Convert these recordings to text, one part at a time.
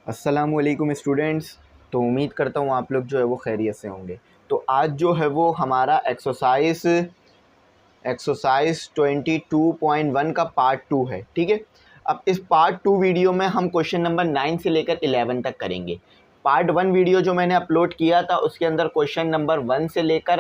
अस्सलामुअलैकुम स्टूडेंट्स। तो उम्मीद करता हूँ आप लोग जो है वो खैरियत से होंगे। तो आज जो है वो हमारा एक्सरसाइज 22.1 का पार्ट 2 है। ठीक है, अब इस पार्ट 2 वीडियो में हम क्वेश्चन नंबर 9 से लेकर 11 तक करेंगे। पार्ट 1 वीडियो जो मैंने अपलोड किया था उसके अंदर क्वेश्चन नंबर 1 से लेकर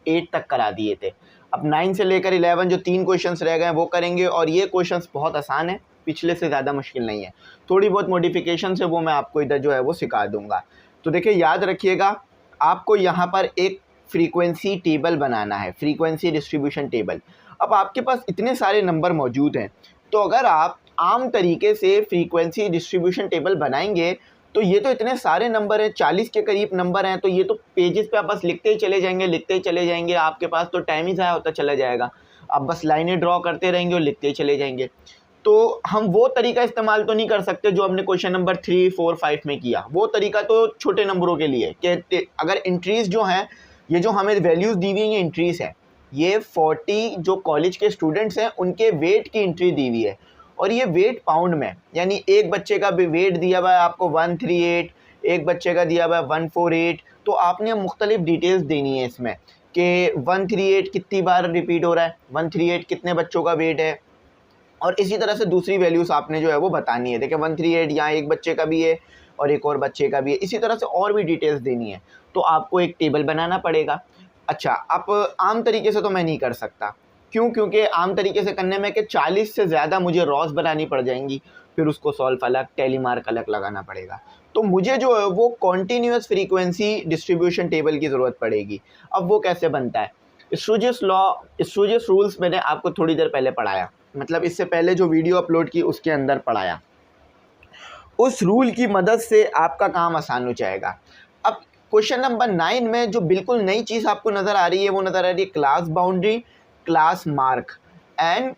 8 तक करा दिए थे। अब 9 से लेकर 11 जो 3 क्वेश्चंस रह गए हैं वो करेंगे, और ये क्वेश्चंस बहुत आसान है, पिछले से ज़्यादा मुश्किल नहीं है। थोड़ी बहुत मॉडिफिकेशन है वो मैं आपको इधर जो है वो सिखा दूंगा। तो देखिए, याद रखिएगा, आपको यहाँ पर एक फ्रीक्वेंसी टेबल बनाना है, फ्रीक्वेंसी डिस्ट्रीब्यूशन टेबल। अब आपके पास इतने सारे नंबर मौजूद हैं, तो अगर आप आम तरीके से फ्रीक्वेंसी डिस्ट्रीब्यूशन टेबल बनाएंगे तो ये तो इतने सारे नंबर हैं, 40 के करीब नंबर हैं, तो ये तो पेजेस पे आप बस लिखते ही चले जाएंगे, लिखते ही चले जाएंगे, आपके पास तो टाइम ही ज़ाया होता चला जाएगा। आप बस लाइनें ड्रॉ करते रहेंगे और लिखते ही चले जाएंगे। तो हम वो तरीका इस्तेमाल तो नहीं कर सकते जो हमने क्वेश्चन नंबर 3, 4, 5 में किया। वो तरीका तो छोटे नंबरों के लिए कि अगर इंट्रीज जो हैं, ये जो हमें वैल्यूज़ दी हुई हैं ये इंट्रीज है। ये 40 जो कॉलेज के स्टूडेंट्स हैं उनके वेट की इंट्री दी हुई है, और ये वेट पाउंड में, यानी एक बच्चे का भी वेट दिया हुआ है आपको 138, एक बच्चे का दिया हुआ है 148। तो आपने मुख्तलिफ डिटेल्स देनी है इसमें कि 138 कितनी बार रिपीट हो रहा है, 138 कितने बच्चों का वेट है, और इसी तरह से दूसरी वैल्यूज़ आपने जो है वो बतानी है। देखिए 138 यहाँ एक बच्चे का भी है और एक और बच्चे का भी है, इसी तरह से और भी डिटेल्स देनी है। तो आपको एक टेबल बनाना पड़ेगा। अच्छा, आप आम तरीके से तो मैं नहीं कर सकता, क्यों? क्योंकि आम तरीके से करने में कि 40 से ज़्यादा मुझे रॉस बनानी पड़ जाएंगी, फिर उसको सॉल्व अलग, टेली मार्क अलग लगाना पड़ेगा। तो मुझे जो है वो कॉन्टीन्यूस फ्रीक्वेंसी डिस्ट्रीब्यूशन टेबल की ज़रूरत पड़ेगी। अब वो कैसे बनता है? स्टूजियस लॉ, स्टूजियस रूल्स मैंने आपको थोड़ी देर पहले पढ़ाया, मतलब इससे पहले जो वीडियो अपलोड की उसके अंदर पढ़ाया। उस रूल की मदद से आपका काम आसान हो जाएगा। अब क्वेश्चन नंबर 9 में जो बिल्कुल नई चीज़ आपको नज़र आ रही है वो नज़र आ रही है class boundary, class mark and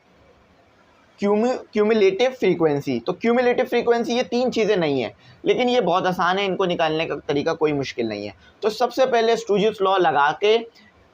cumulative frequency. तो क्यूमुलेटिव फ्रीक्वेंसी, ये 3 चीज़ें नहीं है, लेकिन ये बहुत आसान है, इनको निकालने का तरीका कोई मुश्किल नहीं है। तो सबसे पहले स्टूजियस लॉ लगा के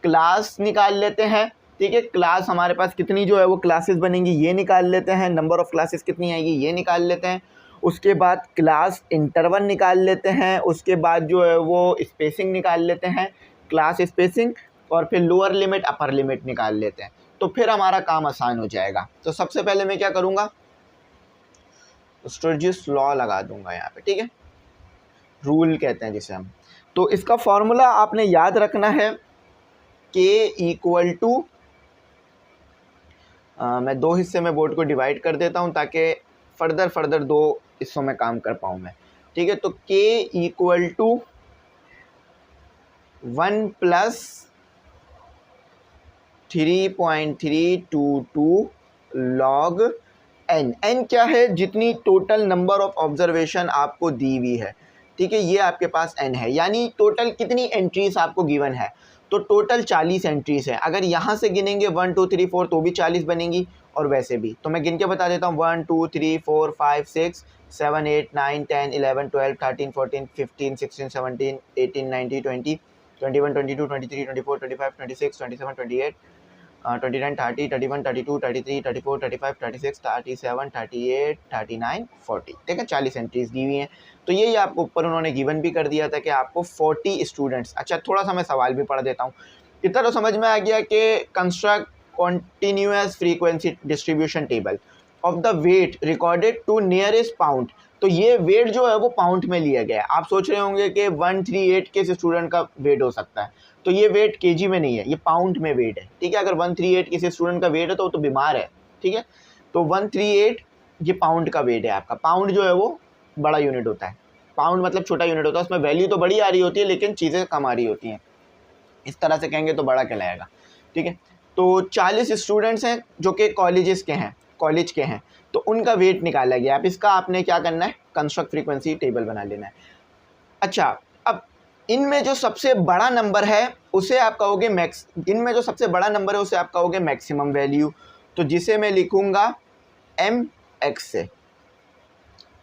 क्लास निकाल लेते हैं। ठीक है, क्लास हमारे पास कितनी जो है वो क्लासेस बनेंगी ये निकाल लेते हैं, नंबर ऑफ़ क्लासेस कितनी आएगी ये निकाल लेते हैं। उसके बाद क्लास इंटरवल निकाल लेते हैं, उसके बाद जो है वो स्पेसिंग निकाल लेते हैं, क्लास स्पेसिंग, और फिर लोअर लिमिट अपर लिमिट निकाल लेते हैं। तो फिर हमारा काम आसान हो जाएगा। तो सबसे पहले मैं क्या करूँगा, स्टूजियस लॉ लगा दूंगा यहाँ पे। ठीक है, रूल कहते हैं जिसे हम। तो इसका फॉर्मूला आपने याद रखना है, K इक्वल टू, मैं 2 हिस्से में बोर्ड को डिवाइड कर देता हूँ ताकि फर्दर 2 हिस्सों में काम कर पाऊँ मैं। ठीक है, तो K इक्वल टू 1 प्लस 3.322 लॉग n। n क्या है? जितनी टोटल नंबर ऑफ ऑब्जर्वेशन आपको दी हुई है। ठीक है, ये आपके पास n है, यानी टोटल कितनी एंट्रीज आपको गिवन है। तो टोटल 40 एंट्रीज है। अगर यहाँ से गिनेंगे 1 2 3 4 तो भी 40 बनेंगी, और वैसे भी। तो मैं गिन के बता देता हूँ, 1 2 3 4 5 6 7 8 9 10 11 12 13 14 15 16 17 18 19 20 21 22 23 24 25 26 27 28 29 30 31 32 33 34 35 36 37 38 39 40। ठीक है, 40 एंट्रीज दी हुई हैं। तो ये आपको ऊपर उन्होंने गिवन भी कर दिया था कि आपको 40 स्टूडेंट्स। अच्छा, थोड़ा सा मैं सवाल भी पढ़ देता हूँ, इतना तो समझ में आ गया कि construct continuous frequency distribution table of the weight recorded to nearest pound. तो ये वेट जो है वो पाउंड में लिया गया है। आप सोच रहे होंगे कि 138 किस स्टूडेंट का वेट हो सकता है, तो ये वेट केजी में नहीं है, ये पाउंड में वेट है। ठीक है, अगर 138 किसी स्टूडेंट का वेट है तो वो तो बीमार है। ठीक है, तो 138 ये पाउंड का वेट है आपका। पाउंड जो है वो बड़ा यूनिट होता है, पाउंड मतलब छोटा यूनिट होता है, उसमें वैल्यू तो बड़ी आ रही होती है लेकिन चीज़ें कम आ रही होती हैं। इस तरह से कहेंगे तो बड़ा कहलाएगा। ठीक है, तो 40 स्टूडेंट्स हैं जो कि कॉलेज के हैं, तो उनका वेट निकाला गया। अब इसका आपने क्या करना है, कंस्ट्रक्ट फ्रीक्वेंसी टेबल बना लेना है। अच्छा, अब इनमें जो सबसे बड़ा नंबर है उसे आप कहोगे इनमें जो सबसे बड़ा नंबर है उसे आप कहोगे मैक्सिमम वैल्यू, तो जिसे मैं लिखूंगा mx से।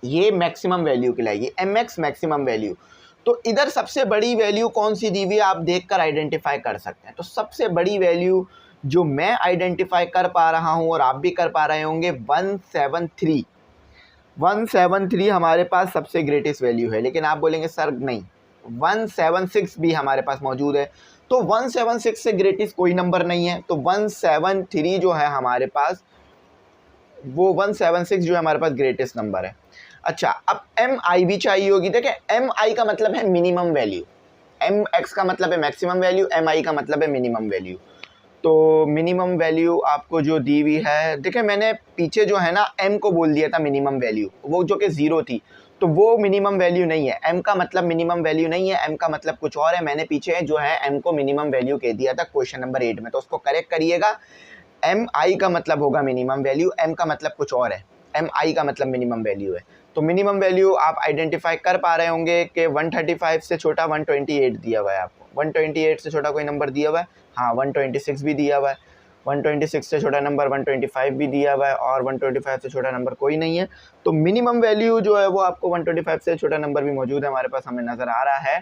ये मैक्सिमम वैल्यू कहलाएगी, mx मैक्सिमम वैल्यू। तो इधर सबसे बड़ी वैल्यू कौन सी दी हुई है आप देखकर आइडेंटिफाई कर सकते हैं। तो सबसे बड़ी वैल्यू जो मैं आइडेंटिफाई कर पा रहा हूं और आप भी कर पा रहे होंगे, 173। 173 हमारे पास सबसे ग्रेटेस्ट वैल्यू है, लेकिन आप बोलेंगे सर नहीं 176 भी हमारे पास मौजूद है, तो 176 से ग्रेटेस्ट कोई नंबर नहीं है। तो 173 जो है हमारे पास, वो 176 जो है हमारे पास ग्रेटेस्ट नंबर है। अच्छा, अब एम आई भी चाहिए होगी। देखिए एम आई का मतलब है मिनिमम वैल्यू, एम एक्स का मतलब है मैक्सिमम वैल्यू, एम आई का मतलब है मिनिमम वैल्यू। तो मिनिमम वैल्यू आपको जो दी हुई है, देखिए मैंने पीछे जो है ना एम को बोल दिया था मिनिमम वैल्यू, वो जो कि 0 थी, तो वो मिनिमम वैल्यू नहीं है। एम का मतलब मिनिमम वैल्यू नहीं है, एम का मतलब कुछ और है। मैंने पीछे जो है एम को मिनिमम वैल्यू कह दिया था क्वेश्चन नंबर 8 में, तो उसको करेक्ट करिएगा। एम आई का मतलब होगा मिनिमम वैल्यू, एम का मतलब कुछ और है, एम आई का मतलब मिनिमम वैल्यू है। तो मिनिमम वैल्यू आप आइडेंटिफाई कर पा रहे होंगे कि 135 से छोटा 128 दिया हुआ है आपको। 128 से छोटा कोई नंबर दिया हुआ है? हाँ, 126 भी दिया हुआ है। 126 से छोटा नंबर 125 भी दिया हुआ है, और 125 से छोटा नंबर कोई नहीं है। तो मिनिमम वैल्यू जो है वो आपको 125 से छोटा नंबर भी मौजूद है हमारे पास, हमें नज़र आ रहा है।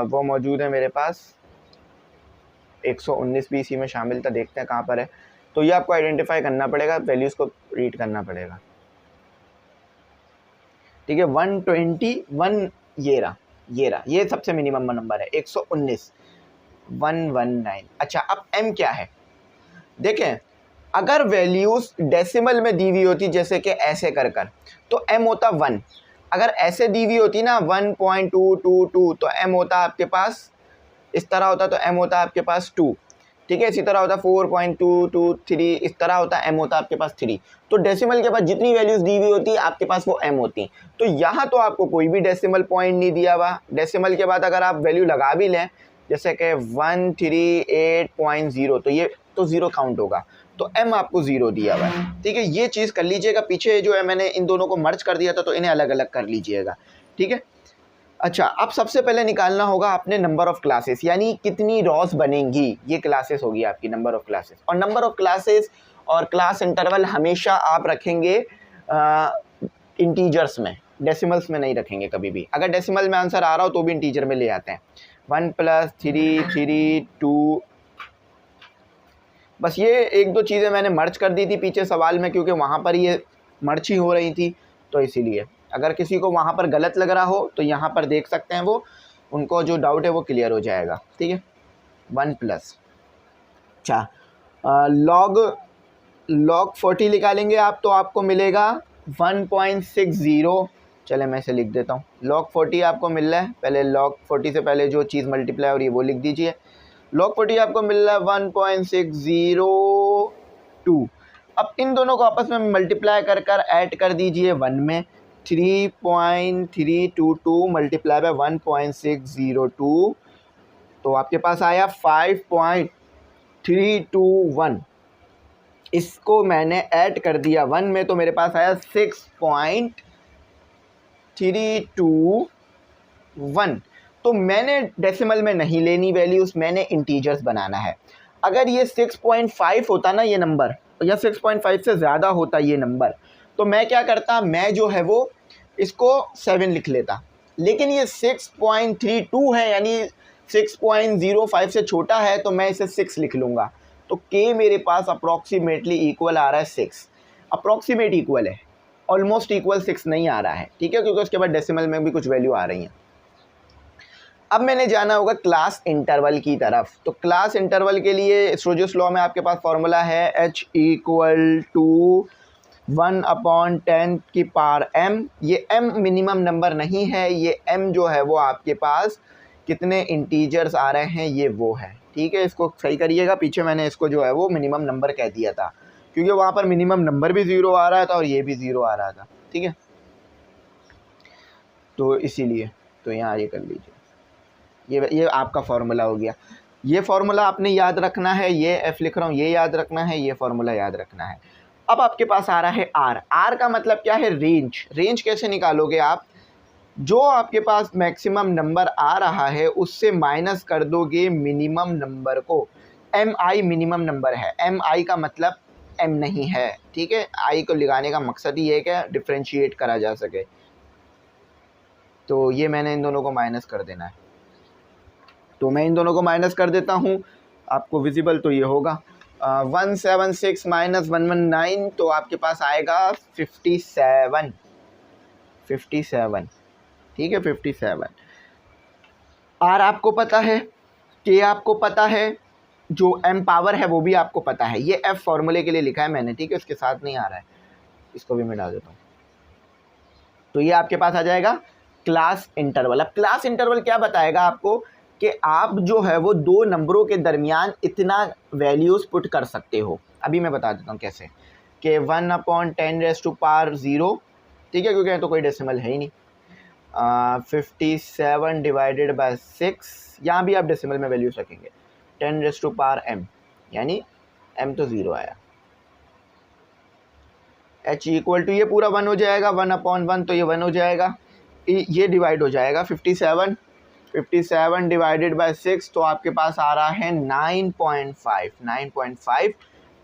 वो मौजूद है मेरे पास 119 भी इसी में शामिल था, देखते हैं कहाँ पर है। तो ये आपको आइडेंटिफाई करना पड़ेगा, वैल्यूज़ को रीड करना पड़ेगा। ठीक है, 121 ये सबसे मिनिमम नंबर है। 119 119। अच्छा, अब m क्या है? देखें, अगर वैल्यूज डेसिमल में दी हुई होती जैसे कि ऐसे कर तो m होता 1। अगर ऐसे दी हुई होती ना 1.222, तो m होता आपके पास इस तरह होता, तो m होता आपके पास 2। ठीक है, इसी तरह होता 4.223, इस तरह होता, m होता आपके पास 3। तो डेसिमल के बाद जितनी वैल्यूज दी हुई होती आपके पास वो m होती। तो यहाँ तो आपको कोई भी डेसिमल पॉइंट नहीं दिया हुआ। डेसिमल के बाद अगर आप वैल्यू लगा भी लें जैसे कि 138.0, तो ये तो 0 काउंट होगा, तो m आपको 0 दिया हुआ है। ठीक है, ये चीज़ कर लीजिएगा। पीछे जो है मैंने इन दोनों को मर्ज कर दिया था, तो इन्हें अलग अलग कर लीजिएगा। ठीक है। अच्छा, अब सबसे पहले निकालना होगा आपने नंबर ऑफ़ क्लासेस, यानी कितनी रॉस बनेंगी। ये क्लासेस होगी आपकी नंबर ऑफ़ क्लासेस, और नंबर ऑफ़ क्लासेस और क्लास इंटरवल हमेशा आप रखेंगे इंटीजर्स में, डेसिमल्स में नहीं रखेंगे कभी भी। अगर डेसिमल में आंसर आ रहा हो तो भी इंटीजर में ले आते हैं। 1 + 3 3 2। बस ये एक दो चीज़ें मैंने मर्ज कर दी थी पीछे सवाल में, क्योंकि वहाँ पर ये मर्ज ही हो रही थी, तो इसीलिए अगर किसी को वहाँ पर गलत लग रहा हो तो यहाँ पर देख सकते हैं, वो उनको जो डाउट है वो क्लियर हो जाएगा। ठीक है, 1 प्लस, अच्छा log 40 निकालेंगे आप, तो आपको मिलेगा 1.60। चले मैं इसे लिख देता हूँ। log 40 आपको मिल रहा है, पहले log 40 से पहले जो चीज़ मल्टीप्लाई हो रही है वो लिख दीजिए। log 40 आपको मिल रहा है 1.602। अब इन दोनों को आपस में मल्टीप्लाई कर ऐड कर दीजिए 1 में। 3.322 मल्टीप्लाई बाय 1.602, तो आपके पास आया 5.321। इसको मैंने ऐड कर दिया 1 में, तो मेरे पास आया 6.321। तो मैंने डेसिमल में नहीं लेनी वैल्यूज़, मैंने इंटीजर्स बनाना है। अगर ये 6.5 होता ना ये नंबर, या 6.5 से ज़्यादा होता ये नंबर, तो मैं क्या करता, मैं जो है वो इसको 7 लिख लेता। लेकिन ये 6.32 है, यानी 6.05 से छोटा है, तो मैं इसे 6 लिख लूँगा। तो k मेरे पास अप्रॉक्सीमेटली इक्वल आ रहा है 6। अप्रॉक्सीमेट इक्वल है, ऑलमोस्ट इक्वल 6 नहीं आ रहा है। ठीक है, क्योंकि उसके बाद डेसिमल में भी कुछ वैल्यू आ रही हैं। अब मैंने जाना होगा क्लास इंटरवल की तरफ। तो क्लास इंटरवल के लिए स्टोरजेस लॉ में आपके पास फॉर्मूला है h = 1/10 की पावर m। ये m मिनिमम नंबर नहीं है, ये m जो है वो आपके पास कितने इंटीजर्स आ रहे हैं ये वो है। ठीक है, इसको सही करिएगा, पीछे मैंने इसको जो है वो मिनिमम नंबर कह दिया था, क्योंकि वहाँ पर मिनिमम नंबर भी 0 आ रहा था और ये भी 0 आ रहा था। ठीक है, तो इसीलिए तो यहाँ ये कर लीजिए, ये आपका फार्मूला हो गया। ये फार्मूला आपने याद रखना है, ये f लिख रहा हूँ, ये याद रखना है, ये फार्मूला याद रखना है। अब आपके पास आ रहा है r का मतलब क्या है, रेंज। रेंज कैसे निकालोगे आप, जो आपके पास मैक्सिमम नंबर आ रहा है उससे माइनस कर दोगे मिनिमम नंबर को। mi मिनिमम नंबर है, mi का मतलब m नहीं है। ठीक है, i को लगाने का मकसद ही है कि डिफ्रेंशिएट करा जा सके। तो ये मैंने इन दोनों को माइनस कर देना है, तो मैं इन दोनों को माइनस कर देता हूँ, आपको विजिबल तो ये होगा। 176 माइनस 119 तो आपके पास आएगा 57, 57, ठीक है 57। आर आपको पता है, के आपको पता है, जो एम पावर है वो भी आपको पता है। ये एफ फॉर्मूले के लिए लिखा है मैंने, ठीक है, उसके साथ नहीं आ रहा है, इसको भी मैं डाल देता हूँ। तो ये आपके पास आ जाएगा क्लास इंटरवल। अब क्लास इंटरवल क्या बताएगा आपको कि आप जो है वो दो नंबरों के दरमियान इतना वैल्यूज़ पुट कर सकते हो। अभी मैं बता देता हूँ कैसे, कि 1/10⁻�0, ठीक है, क्योंकि तो कोई डेसिमल है ही नहीं। 57 डिवाइडेड बाय 6, यहाँ भी आप डेसिमल में वैल्यूज रखेंगे, 10⁻m, यानी m तो 0 आया। h इक्वल टू, ये पूरा 1 हो जाएगा, 1/1 तो ये 1 हो जाएगा, ये डिवाइड हो जाएगा 57 डिवाइडेड बाय 6 तो आपके पास आ रहा है 9.5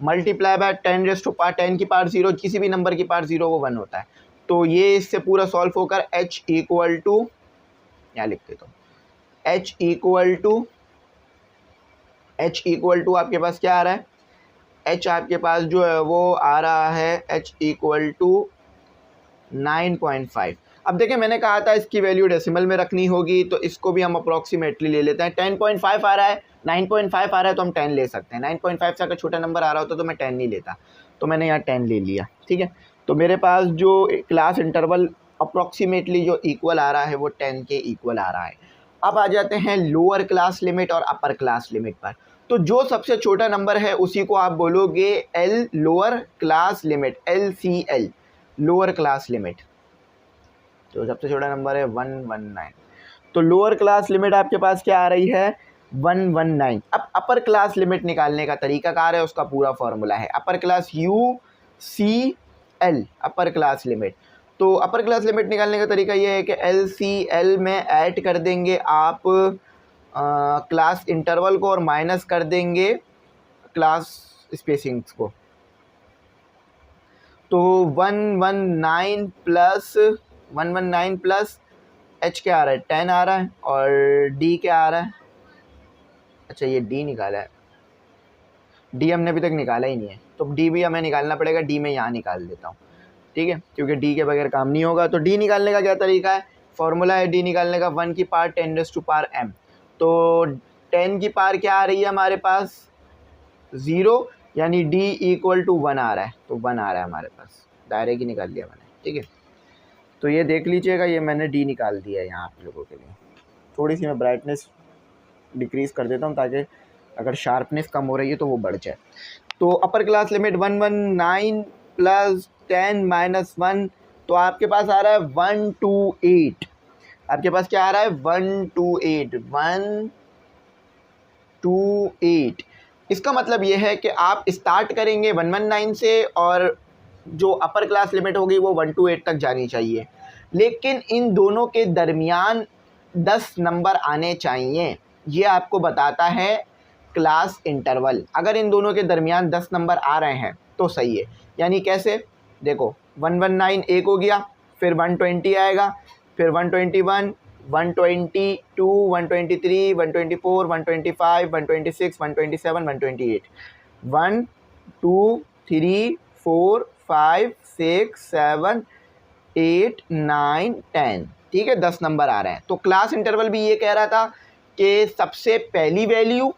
मल्टीप्लाई बाय 10 की पावर 0, किसी भी नंबर की पावर 0 वो 1 होता है। तो ये इससे पूरा सॉल्व होकर h इक्वल टू, यहाँ लिख देता हूँ, h इक्वल टू आपके पास क्या आ रहा है, h आपके पास जो है वो आ रहा है h इक्वल टू 9.5। अब देखिए मैंने कहा था इसकी वैल्यू डेसिमल में रखनी होगी, तो इसको भी हम अप्रॉक्सीमेटली ले लेते हैं। 10.5 आ रहा है, 9.5 आ रहा है तो हम 10 ले सकते हैं। 9.5 से अगर छोटा नंबर आ रहा होता तो मैं 10 नहीं लेता, तो मैंने यहाँ 10 ले लिया, ठीक है। तो मेरे पास जो क्लास इंटरवल अप्रॉक्सीमेटली जो इक्वल आ रहा है वो 10 के इक्वल आ रहा है। अब आ जाते हैं लोअर क्लास लिमिट और अपर क्लास लिमिट पर। तो जो सबसे छोटा नंबर है उसी को आप बोलोगे L lower class limit, LCL lower class limit. तो सबसे छोटा नंबर है 119, तो लोअर क्लास लिमिट आपके पास क्या आ रही है 119। अब अपर क्लास लिमिट निकालने का तरीका कार है, उसका पूरा फॉर्मूला है upper class UCL upper class limit. तो अपर क्लास लिमिट निकालने का तरीका ये है कि LCL में ऐड कर देंगे आप क्लास इंटरवल को और माइनस कर देंगे क्लास स्पेसिंग्स को। तो 119 प्लस h क्या आ रहा है 10 आ रहा है, और d क्या आ रहा है, अच्छा ये d निकाला है, d हमने अभी तक निकाला ही नहीं है, तो d भी हमें निकालना पड़ेगा। d मैं यहाँ निकाल देता हूँ, ठीक है, क्योंकि d के बगैर काम नहीं होगा। तो d निकालने का क्या तरीका है, फॉर्मूला है d निकालने का 1 की पावर 10⁻m। तो 10 की पावर क्या आ रही है हमारे पास 0, यानी d इक्वल टू 1 आ रहा है, तो 1 आ रहा है हमारे पास, डायरेक्ट ही निकाल लिया मैंने, ठीक है। तो ये देख लीजिएगा, ये मैंने d निकाल दिया है यहाँ आप लोगों के लिए। थोड़ी सी मैं ब्राइटनेस डिक्रीज़ कर देता हूँ ताकि अगर शार्पनेस कम हो रही है तो वो बढ़ जाए। तो upper class limit 119 plus 10 minus 1, तो आपके पास आ रहा है 128। आपके पास क्या आ रहा है 128। इसका मतलब ये है कि आप स्टार्ट करेंगे 119 से और जो अपर क्लास लिमिट होगी वो 128 तक जानी चाहिए, लेकिन इन दोनों के दरमियान 10 नंबर आने चाहिए। ये आपको बताता है क्लास इंटरवल। अगर इन दोनों के दरमियान 10 नंबर आ रहे हैं तो सही है। यानी कैसे, देखो 119 एक हो गया, फिर 120 आएगा, फिर 121, 122, 123, 124, 125, 126, 127, 128, 1 2 3 4 5 6 7 8 9 10, ठीक है, 10 नंबर आ रहे हैं। तो क्लास इंटरवल भी ये कह रहा था कि सबसे पहली वैल्यू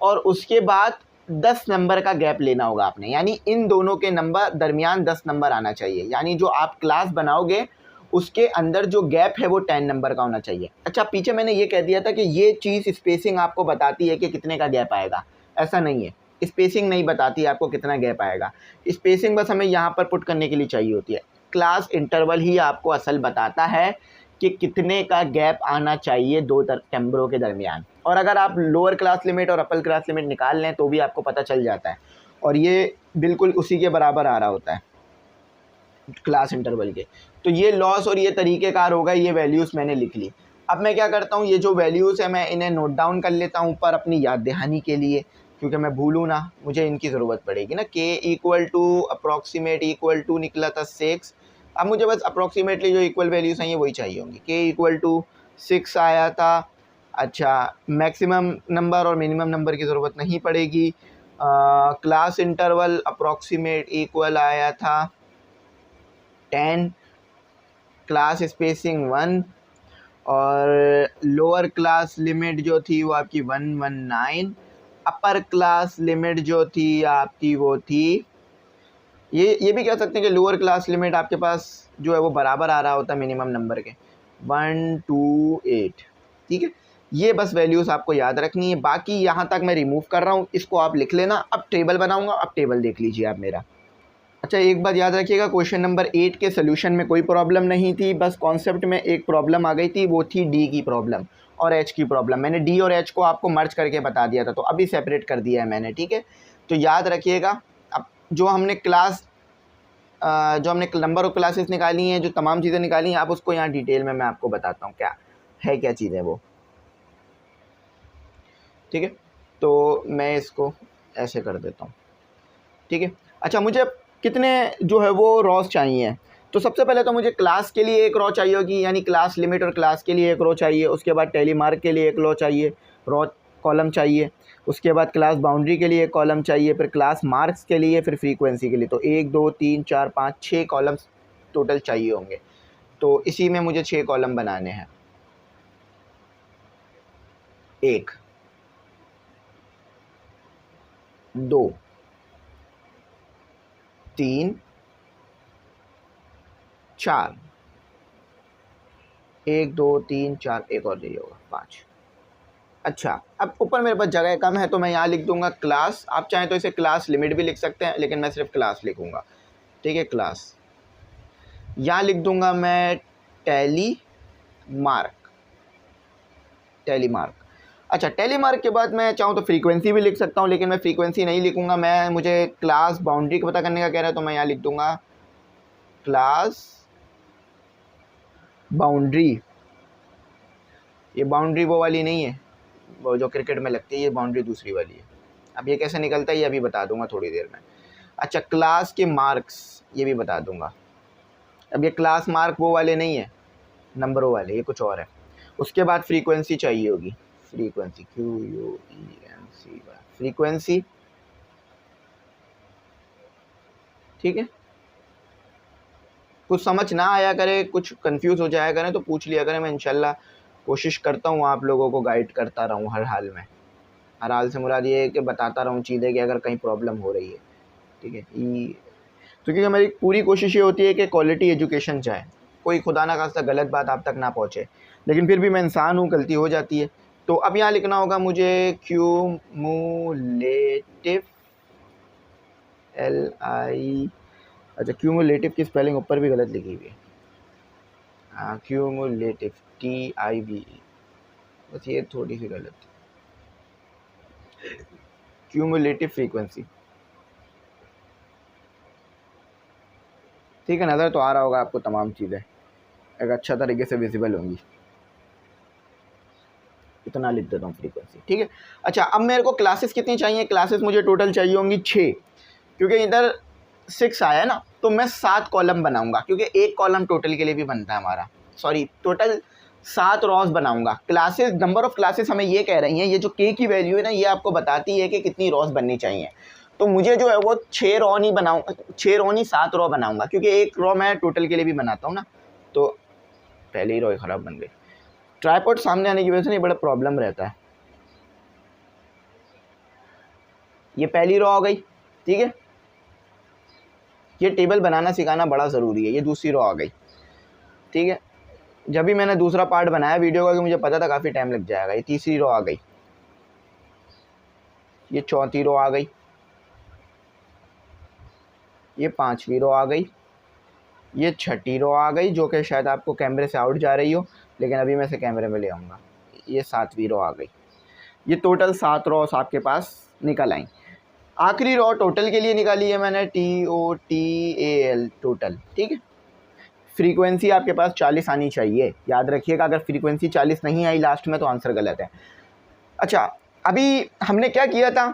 और उसके बाद 10 नंबर का गैप लेना होगा आपने, यानी इन दोनों के नंबर दरमियान 10 नंबर आना चाहिए। यानी जो आप क्लास बनाओगे उसके अंदर जो गैप है वो 10 नंबर का होना चाहिए। अच्छा, पीछे मैंने ये कह दिया था कि ये चीज़ स्पेसिंग आपको बताती है कि कितने का गैप आएगा, ऐसा नहीं है, स्पेसिंग नहीं बताती है आपको कितना गैप आएगा। स्पेसिंग बस हमें यहाँ पर पुट करने के लिए चाहिए होती है। क्लास इंटरवल ही आपको असल बताता है कि कितने का गैप आना चाहिए दो नंबरों के दरमियान। और अगर आप लोअर क्लास लिमिट और अपर क्लास लिमिट निकाल लें तो भी आपको पता चल जाता है, और ये बिल्कुल उसी के बराबर आ रहा होता है क्लास इंटरवल के। तो ये लॉस और ये तरीक़ेकार होगा, ये वैल्यूज़ मैंने लिख ली। अब मैं क्या करता हूँ, ये जो वैल्यूज़ है मैं इन्हें नोट डाउन कर लेता हूँ ऊपर अपनी याद दहानी के लिए, क्योंकि मैं भूलूँ ना, मुझे इनकी ज़रूरत पड़ेगी ना। k equal to approximate equal to निकला था 6। अब मुझे बस अप्रॉक्सीमेटली जो इक्वल वैल्यूज़ हैं ये वही चाहिए होंगी। k इक्वल टू 6 आया था। अच्छा, मैक्सिमम नंबर और मिनिमम नंबर की ज़रूरत नहीं पड़ेगी। क्लास इंटरवल अप्रॉक्सीमेट इक्वल आया था 10, क्लास स्पेसिंग 1, और लोअर क्लास लिमिट जो थी वो आपकी 119, अपर क्लास लिमिट जो थी आपकी वो थी, ये भी कह सकते हैं कि लोअर क्लास लिमिट आपके पास जो है वो बराबर आ रहा होता है मिनिमम नंबर के 128। ठीक है, ये बस वैल्यूज़ आपको याद रखनी है, बाकी यहाँ तक मैं रिमूव कर रहा हूँ, इसको आप लिख लेना। अब टेबल बनाऊँगा, अब टेबल देख लीजिए आप मेरा। अच्छा, एक बात याद रखिएगा, क्वेश्चन नंबर 8 के सोल्यूशन में कोई प्रॉब्लम नहीं थी, बस कॉन्सेप्ट में एक प्रॉब्लम आ गई थी, वो थी डी की प्रॉब्लम और एच की प्रॉब्लम। मैंने डी और एच को आपको मर्ज करके बता दिया था, तो अभी सेपरेट कर दिया है मैंने। ठीक है, तो याद रखिएगा, अब जो हमने नंबर ऑफ क्लासेस निकाली हैं, जो तमाम चीज़ें निकाली हैं, आप उसको यहाँ डिटेल में मैं आपको बताता हूँ क्या चीज़ें वो। ठीक है, तो मैं इसको ऐसे कर देता हूँ। ठीक है, अच्छा, मुझे कितने जो है वो रॉस चाहिए, तो सबसे पहले तो मुझे क्लास के लिए एक रो चाहिए होगी, यानी क्लास लिमिट और क्लास के लिए एक रो चाहिए। उसके बाद टेली मार्क के लिए एक रो चाहिए, रो कॉलम चाहिए। उसके बाद क्लास बाउंड्री के लिए एक कॉलम चाहिए, फिर क्लास मार्क्स के लिए, फिर फ्रीक्वेंसी के लिए। तो 1 2 3 4 5 6 कॉलम्स टोटल चाहिए होंगे। तो इसी में मुझे 6 कॉलम बनाने हैं। 1 2 3 4, 1 2 3 4, एक और चाहिए होगा 5। अच्छा, अब ऊपर मेरे पास जगह कम है, तो मैं यहाँ लिख दूंगा क्लास। आप चाहें तो इसे क्लास लिमिट भी लिख सकते हैं, लेकिन मैं सिर्फ क्लास लिखूंगा। ठीक है, क्लास। यहाँ लिख दूंगा मैं टेली मार्क। अच्छा, टेली मार्क के बाद मैं चाहूँ तो फ्रीक्वेंसी भी लिख सकता हूँ, लेकिन मैं फ्रीक्वेंसी नहीं लिखूंगा। मुझे क्लास बाउंड्री को पता करने का कह रहा है, तो मैं यहाँ लिख दूंगा क्लास बाउंड्री। ये बाउंड्री वो वाली नहीं है, वो जो क्रिकेट में लगती है, ये बाउंड्री दूसरी वाली है। अब ये कैसे निकलता है ये अभी बता दूंगा थोड़ी देर में। अच्छा, क्लास के मार्क्स ये भी बता दूंगा। अब ये क्लास मार्क वो वाले नहीं है, नंबरों वाले, ये कुछ और है। उसके बाद फ्रीक्वेंसी चाहिए होगी, फ्रीक्वेंसी QUENCY, फ्रीक्वेंसी। ठीक है, कुछ समझ ना आया करे, कुछ कंफ्यूज हो जाया करें तो पूछ लिया करें, मैं इंशाल्लाह कोशिश करता हूँ आप लोगों को गाइड करता रहूँ हर हाल में। हर हाल से मुराद ये है कि बताता रहूँ चीज़ें कि अगर कहीं प्रॉब्लम हो रही है। ठीक है, तो क्योंकि हमारी पूरी कोशिश ये होती है कि क्वालिटी एजुकेशन जाए, कोई खुदा ना खास्ता गलत बात आप तक ना पहुँचे, लेकिन फिर भी मैं इंसान हूँ, गलती हो जाती है। तो अब यहाँ लिखना होगा मुझे क्यूमुलेटिव, अच्छा, क्यूमुलेटिव की स्पेलिंग ऊपर भी गलत लिखी हुई है। हाँ, क्यूमुलेटिव TIVE, बस ये थोड़ी सी गलत। Cumulative frequency. ठीक है, नज़र तो आ रहा होगा आपको, तमाम चीज़ें एक अच्छा तरीके से विजिबल होंगी। इतना लिख देता हूँ फ्रीक्वेंसी। ठीक है, अच्छा, अब मेरे को क्लासेस कितनी चाहिए? क्लासेस मुझे टोटल चाहिए होंगी 6, क्योंकि इधर 6 आया ना, तो मैं 7 कॉलम बनाऊंगा, क्योंकि एक कॉलम टोटल के लिए भी बनता है हमारा। सॉरी, टोटल 7 रॉस बनाऊंगा। क्लासेस, नंबर ऑफ क्लासेस हमें ये कह रही हैं, ये जो K की वैल्यू है ना, ये आपको बताती है कि कितनी रॉस बननी चाहिए। तो मुझे जो है वो 6 रॉ नहीं बनाऊँ, 6 रॉ नहीं 7 रॉ बनाऊंगा, क्योंकि एक रॉ मैं टोटल के लिए भी बनाता हूँ ना। तो पहले ही रॉ ख़राब बन गई, ट्राइपॉड सामने आने की वजह से नहीं, बड़ा प्रॉब्लम रहता है। ये पहली रॉ आ गई। ठीक है, ये टेबल बनाना सिखाना बड़ा ज़रूरी है। ये दूसरी रॉ आ गई। ठीक है, जब भी मैंने दूसरा पार्ट बनाया वीडियो का, कि मुझे पता था काफ़ी टाइम लग जाएगा। ये तीसरी रॉ आ गई, ये चौथी रॉ आ गई, ये पांचवी रॉ आ गई, ये छठी रॉ आ गई, जो कि शायद आपको कैमरे से आउट जा रही हो, लेकिन अभी मैं इसे कैमरे में ले आऊँगा। ये 7वीं रॉ आ गई। ये टोटल 7 रॉस आपके पास निकल आई। आखिरी रॉ टोटल के लिए निकाली है मैंने, TOTAL, टोटल। ठीक है, फ्रीक्वेंसी आपके पास 40 आनी चाहिए, याद रखिएगा। अगर फ्रीक्वेंसी 40 नहीं आई लास्ट में, तो आंसर गलत है। अच्छा, अभी हमने क्या किया था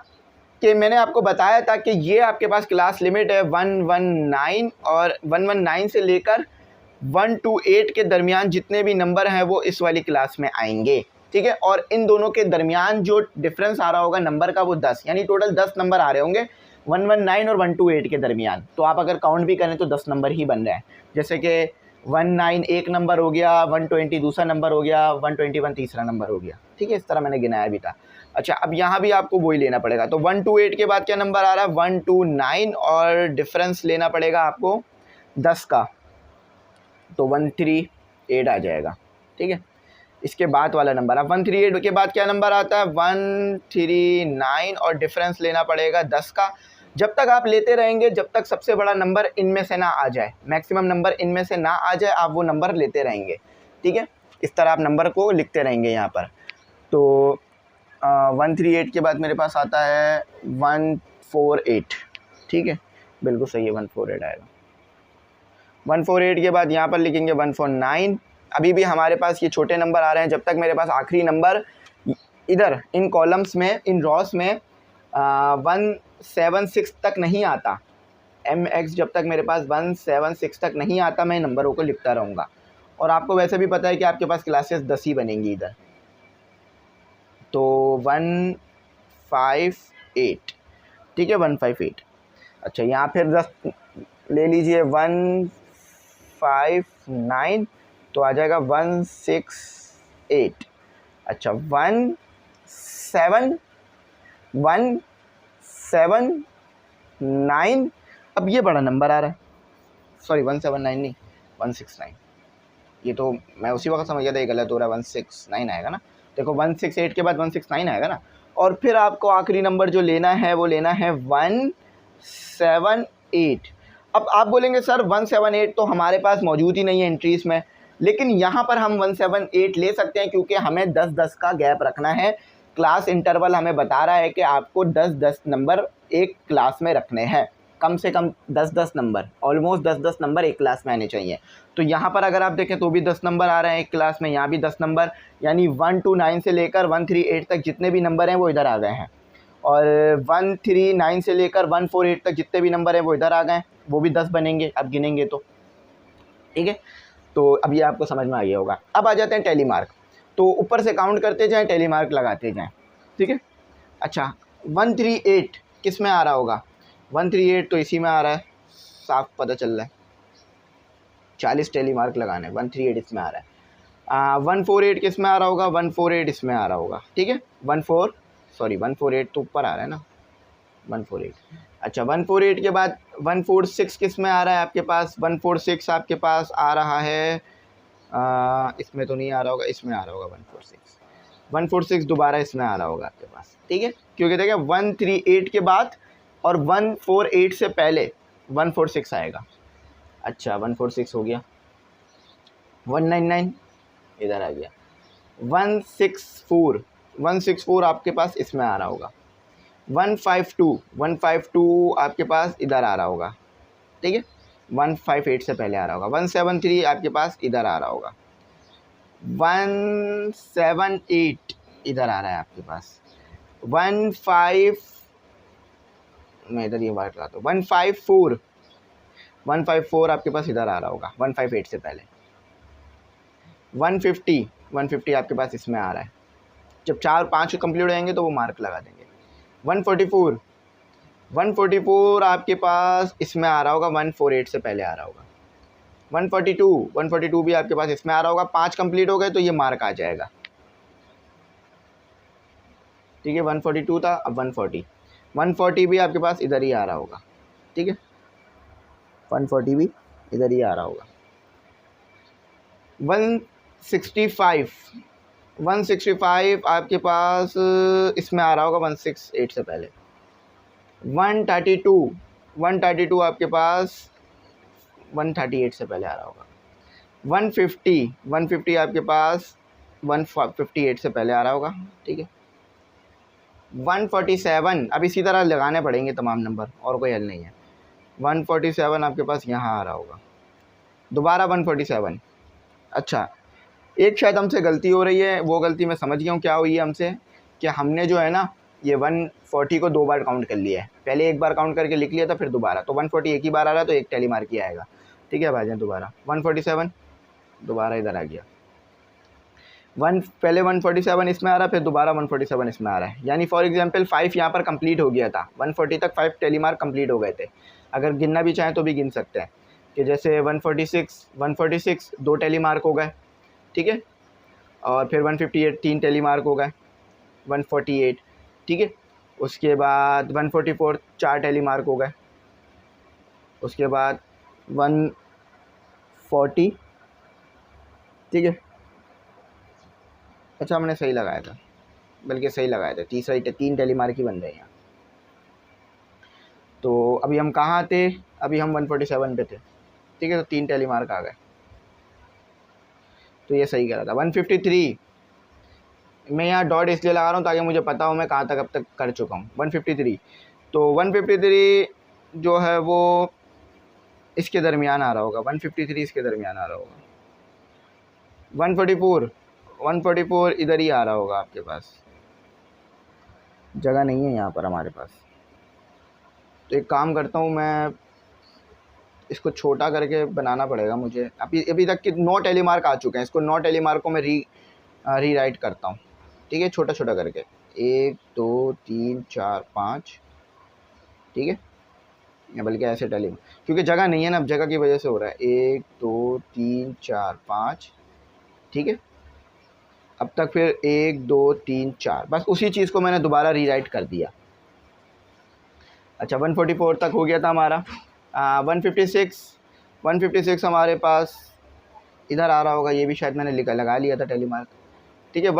कि मैंने आपको बताया था कि ये आपके पास क्लास लिमिट है 119, और 119 से लेकर 128 के दरमियान जितने भी नंबर हैं वो इस वाली क्लास में आएंगे। ठीक है, और इन दोनों के दरमियान जो डिफरेंस आ रहा होगा नंबर का वो 10, यानी टोटल 10 नंबर आ रहे होंगे 119 और 128 के दरमियान। तो आप अगर काउंट भी करें तो 10 नंबर ही बन रहे हैं, जैसे कि 19 एक नंबर हो गया, 120 दूसरा नंबर हो गया, 121 तीसरा नंबर हो गया, ठीक है, इस तरह मैंने गिनाया भी था। अच्छा, अब यहाँ भी आपको वही लेना पड़ेगा, तो 128 के बाद क्या नंबर आ रहा है 129 और डिफरेंस लेना पड़ेगा आपको 10 का, तो 138 आ जाएगा, ठीक है। इसके बाद वाला नंबर अब 138 के बाद क्या नंबर आता है 139 और डिफरेंस लेना पड़ेगा 10 का। जब तक आप लेते रहेंगे जब तक सबसे बड़ा नंबर इनमें से ना आ जाए, मैक्सिमम नंबर इनमें से ना आ जाए, आप वो नंबर लेते रहेंगे, ठीक है। इस तरह आप नंबर को लिखते रहेंगे यहाँ पर। तो 138 के बाद मेरे पास आता है 148, ठीक है, बिल्कुल सही है, 148 आएगा। 148 के बाद यहाँ पर लिखेंगे 149। अभी भी हमारे पास ये छोटे नंबर आ रहे हैं, जब तक मेरे पास आखिरी नंबर इधर इन कॉलम्स में, इन रॉस में 176 तक नहीं आता, mx जब तक मेरे पास 176 तक नहीं आता, मैं नंबरों को लिखता रहूँगा। और आपको वैसे भी पता है कि आपके पास क्लासेस 10 ही बनेंगी इधर, तो 158, ठीक है, 158। अच्छा, यहाँ फिर 10 ले लीजिए, 159, तो आ जाएगा 168। अच्छा, 179, अब ये बड़ा नंबर आ रहा है, सॉरी 179 नहीं 169, ये तो मैं उसी वक्त समझ गया था ये गलत हो रहा है, 169 आएगा ना। देखो 168 के बाद 169 आएगा ना, और फिर आपको आखिरी नंबर जो लेना है वो लेना है 178। अब आप बोलेंगे सर 178 तो हमारे पास मौजूद ही नहीं है एंट्रीज में, लेकिन यहाँ पर हम 178 ले सकते हैं क्योंकि हमें 10-10 का गैप रखना है। क्लास इंटरवल हमें बता रहा है कि आपको 10-10 नंबर एक क्लास में रखने हैं, कम से कम 10-10 नंबर, ऑलमोस्ट 10-10 नंबर एक क्लास में आने चाहिए। तो यहाँ पर अगर आप देखें तो भी 10 नंबर आ रहे हैं एक क्लास में, यहाँ भी 10 नंबर, यानी 129 से लेकर 138 तक जितने भी नंबर हैं वो इधर आ गए हैं, और 139 से लेकर 148 तक जितने भी नंबर हैं वो इधर आ गए हैं, वो भी 10 बनेंगे अब गिनेंगे तो, ठीक है। तो अब ये आपको समझ में आ गया होगा। अब आ जाते हैं टेली मार्क, तो ऊपर से काउंट करते जाएं, टेली मार्क लगाते जाएं, ठीक है। अच्छा, 138 किस में आ रहा होगा, 138 तो इसी में आ रहा है, साफ पता चल रहा है, 40 टेली मार्क लगाने, 138 इसमें आ रहा है। 148 किस में आ रहा होगा, 148 इसमें आ रहा होगा, ठीक है। 148 तो ऊपर आ रहा है ना, 148। अच्छा, 148 के बाद 146 किस में आ रहा है आपके पास, 146 आपके पास आ रहा है, इसमें तो नहीं आ रहा होगा, इसमें आ रहा होगा 146 दोबारा इसमें आ रहा होगा आपके पास, ठीक है, क्योंकि देखिए 138 के बाद और 148 से पहले 146 आएगा। अच्छा, 146 हो गया, 199 इधर आ गया, 164 आपके पास इसमें आ रहा होगा, 152 आपके पास इधर आ रहा होगा, ठीक है, 158 से पहले आ रहा होगा, 173 आपके पास इधर आ रहा होगा, 178 इधर आ रहा है आपके पास, 15 मैं इधर ये बात लगाता हूँ, 154 आपके पास इधर आ रहा होगा 158 से पहले, 150 आपके पास इसमें आ रहा है, जब 4-5 कंप्लीट हो जाएंगे तो वो मार्क लगा देंगे। 144 आपके पास इसमें आ रहा होगा, 148 से पहले आ रहा होगा। 142 भी आपके पास इसमें आ रहा होगा, 5 कंप्लीट हो गए तो ये मार्क आ जाएगा, ठीक है। 142 था, अब 140 भी आपके पास इधर ही आ रहा होगा, ठीक है, 140 भी इधर ही आ रहा होगा। 165 आपके पास इसमें आ रहा होगा, 168 से पहले। 132 आपके पास 138 से पहले आ रहा होगा। 150 आपके पास 158 से पहले आ रहा होगा, ठीक है। 147 अब इसी तरह लगाने पड़ेंगे तमाम नंबर, और कोई हल नहीं है। 147 आपके पास यहाँ आ रहा होगा, दोबारा 147। अच्छा, एक शायद हमसे गलती हो रही है, वो गलती मैं समझ गया हूँ क्या हुई है हमसे, कि हमने जो है ना ये 140 को 2 बार काउंट कर लिया है, पहले एक बार काउंट करके लिख लिया था, फिर दोबारा, तो 140 एक ही बार आ रहा है तो एक टेली मार्क ही आएगा, ठीक है भाईजान। दोबारा 147 दोबारा इधर आ गया, पहले 147 इसमें आ रहा है, फिर दोबारा 147 इसमें आ रहा है। यानी फॉर एग्जांपल 5 यहाँ पर कंप्लीट हो गया था, 140 तक 5 टेली मार्क कंप्लीट हो गए थे। अगर गिनना भी चाहें तो भी गिन सकते हैं कि जैसे 146 2 टेली मार्क हो गए, ठीक है, और फिर 158 3 टेली मार्क हो गए, 148, ठीक है। उसके बाद 144 4 टेली मार्क हो गए। उसके बाद 140, ठीक है। अच्छा हमने सही लगाया था, बल्कि सही लगाया था, 3 टेली मार्क ही बन रहे हैं यहाँ। तो अभी हम कहाँ थे, अभी हम 147 पे थे, ठीक है। तो 3 टेली मार्क आ गए, तो ये सही करा था। 153 मैं यहाँ डॉट इसलिए लगा रहा हूँ ताकि मुझे पता हो मैं कहाँ तक अब तक कर चुका हूँ। 153, तो 153 जो है वो इसके दरमियान आ रहा होगा, 153 इसके दरमियान आ रहा होगा। 144 इधर ही आ रहा होगा, आपके पास जगह नहीं है यहाँ पर हमारे पास। तो एक काम करता हूँ, मैं इसको छोटा करके बनाना पड़ेगा मुझे। अभी तक के 9 टेली मार्क आ चुके हैं, इसको 9 टेली मार्क को मैं री राइट करता हूँ, ठीक है, छोटा छोटा करके। 1 2 3 4 5, ठीक है, या बल्कि ऐसे टेली, क्योंकि जगह नहीं है ना, अब जगह की वजह से हो रहा है। 1 2 3 4 5, ठीक है। अब तक फिर 1 2 3 4, बस उसी चीज़ को मैंने दोबारा रीराइट कर दिया। अच्छा 144 तक हो गया था हमारा। 156 हमारे पास इधर आ रहा होगा, ये भी शायद मैंने लगा लिया था टेली मार्क, ठीक है।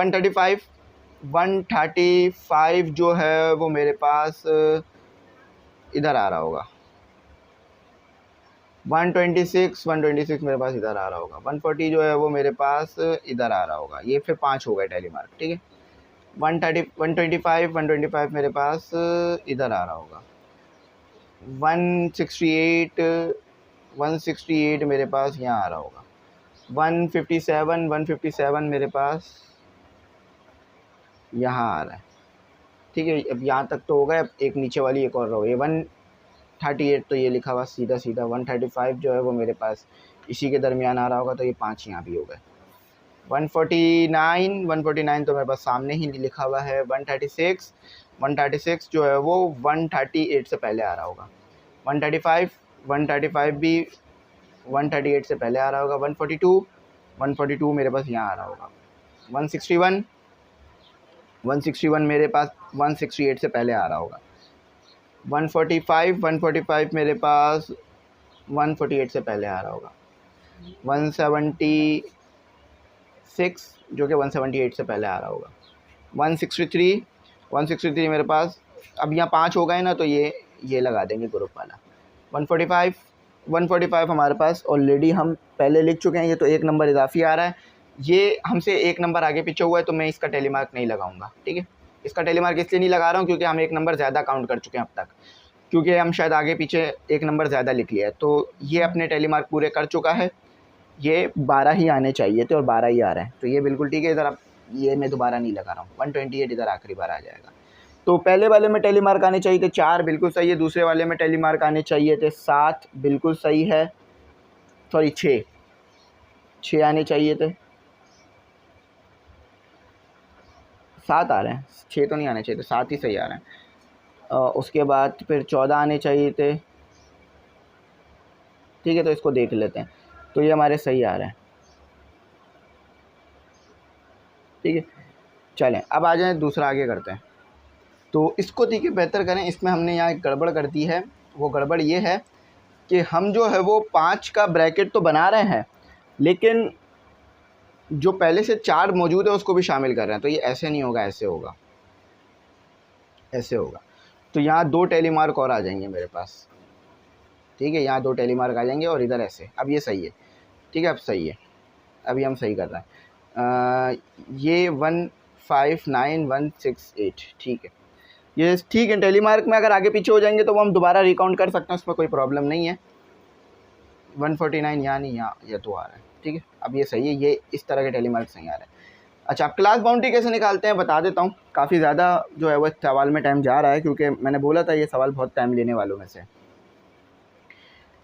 135 जो है वो मेरे पास इधर आ रहा होगा। 126 मेरे पास इधर आ रहा होगा। 140 जो है वो मेरे पास इधर आ रहा होगा। ये फिर 5 हो गए टेली मार्क, ठीक है। 125 मेरे पास इधर आ रहा होगा। 168 मेरे पास यहाँ आ रहा होगा। 157 मेरे पास यहाँ आ रहा है, ठीक है। अब यहाँ तक तो हो गया, अब एक नीचे वाली एक और रहो। ये 138 तो ये लिखा हुआ सीधा 135 जो है वो मेरे पास इसी के दरमियान आ रहा होगा, तो ये 5 यहाँ भी हो गए। 149 तो मेरे पास सामने ही लिखा हुआ है। 136 जो है वो 138 से पहले आ रहा होगा। 135 भी 138 से पहले आ रहा होगा। 142 मेरे पास यहाँ आ रहा होगा। 161 मेरे पास 168 से पहले आ रहा होगा। 145 मेरे पास 148 से पहले आ रहा होगा। 176 जो कि 178 से पहले आ रहा होगा। 163 मेरे पास, अब यहाँ 5 हो गए ना, तो ये लगा देंगे ग्रुप वाला। 145 हमारे पास ऑलरेडी हम पहले लिख चुके हैं, ये तो एक नंबर इजाफी आ रहा है, ये हमसे एक नंबर आगे पीछे हुआ है, तो मैं इसका टेली मार्क नहीं लगाऊंगा, ठीक है। इसका टेली मार्क इसलिए नहीं लगा रहा हूँ क्योंकि हम एक नंबर ज़्यादा काउंट कर चुके हैं अब तक, क्योंकि हम शायद आगे पीछे एक नंबर ज़्यादा लिख लिया है, तो ये अपने टेली मार्क पूरे कर चुका है। ये 12 ही आने चाहिए थे और 12 ही आ रहे हैं, तो ये बिल्कुल ठीक है। इधर अब ये मैं दोबारा नहीं लगा रहा हूँ। 128 इधर आखिरी बार आ जाएगा। तो पहले वाले में टेली मार्क आने चाहिए थे 4, बिल्कुल सही है। दूसरे वाले में टेली मार्क आने चाहिए थे 7, बिल्कुल सही है। सॉरी 6 आने चाहिए थे, 7 आ रहे हैं, 6 तो नहीं आने चाहिए थे, 7 ही सही आ रहे हैं। उसके बाद फिर 14 आने चाहिए थे, ठीक है। तो इसको देख लेते हैं, तो ये हमारे सही आ रहे हैं, ठीक है। चलें अब आ जाएँ दूसरा आगे करते हैं। तो इसको ठीक है बेहतर करें, इसमें हमने यहाँ एक गड़बड़ कर दी है। वो गड़बड़ ये है कि हम जो है वो 5 का ब्रैकेट तो बना रहे हैं, लेकिन जो पहले से 4 मौजूद है उसको भी शामिल कर रहे हैं। तो ये ऐसे नहीं होगा, ऐसे होगा, ऐसे होगा। तो यहाँ 2 टेली मार्क और आ जाएंगे मेरे पास, ठीक है। यहाँ 2 टेली मार्क आ जाएंगे और इधर ऐसे। अब ये सही है, ठीक है, अब सही है, अभी हम सही कर रहे हैं। ये 159,168, ठीक है, ये ठीक है। टेली मार्क में अगर आगे पीछे हो जाएंगे तो वो हम दोबारा रिकाउंट कर सकते हैं, उसमें कोई प्रॉब्लम नहीं है। 149 यहाँ नहीं, यहाँ ये तो आ रहा है, ठीक है। अब ये सही है, ये इस तरह के टेली मार्क सही आ रहे हैं। अच्छा अब क्लास बाउंड्री कैसे निकालते हैं बता देता हूँ। काफ़ी ज़्यादा जो है वो सवाल में टाइम जा रहा है, क्योंकि मैंने बोला था ये सवाल बहुत टाइम लेने वालों में से।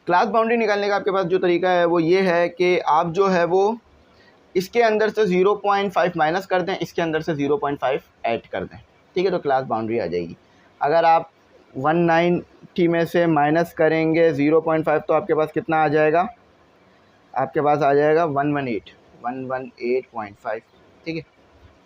क्लास बाउंड्री निकालने का आपके पास जो तरीका है वो ये है कि आप जो है वो इसके अंदर से 0.5 माइनस कर दें, इसके अंदर से 0.5 ऐड कर दें, ठीक है, तो क्लास बाउंड्री आ जाएगी। अगर आप 190 में से माइनस करेंगे 0.5 तो आपके पास कितना आ जाएगा, आपके पास आ जाएगा 118.5, ठीक है।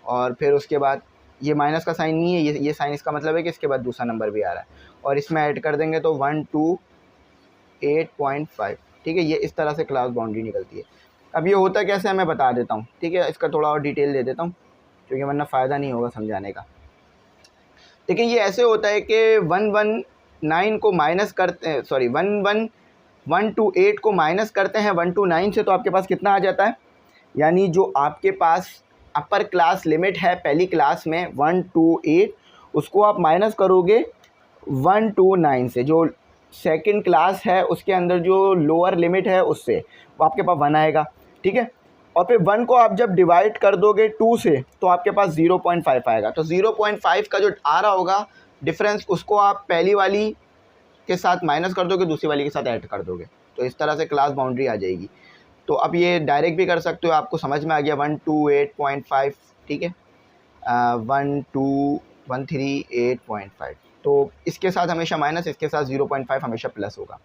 और फिर उसके बाद ये माइनस का साइन नहीं है, ये साइन, इसका मतलब है कि इसके बाद दूसरा नंबर भी आ रहा है, और इसमें ऐड कर देंगे तो 128.5, ठीक है। ये इस तरह से क्लास बाउंड्री निकलती है। अब ये होता कैसे है मैं बता देता हूँ, ठीक है, इसका थोड़ा और डिटेल दे देता हूँ क्योंकि वरना फ़ायदा नहीं होगा समझाने का। देखिए ये ऐसे होता है कि 119 को माइनस करते हैं, सॉरी 128 को माइनस करते हैं 129 से, तो आपके पास कितना आ जाता है, यानी जो आपके पास अपर क्लास लिमिट है पहली क्लास में 128, उसको आप माइनस करोगे 129 से, जो सेकंड क्लास है उसके अंदर जो लोअर लिमिट है उससे, वो आपके पास 1 आएगा, ठीक है। और फिर 1 को आप जब डिवाइड कर दोगे 2 से तो आपके पास 0.5 आएगा। तो 0.5 का जो आ रहा होगा डिफरेंस, उसको आप पहली वाली के साथ माइनस कर दोगे, दूसरी वाली के साथ ऐड कर दोगे, तो इस तरह से क्लास बाउंड्री आ जाएगी। तो अब ये डायरेक्ट भी कर सकते हो, आपको समझ में आ गया 128.5, ठीक है, 138.5। तो इसके साथ हमेशा माइनस, इसके साथ 0.5 हमेशा प्लस होगा।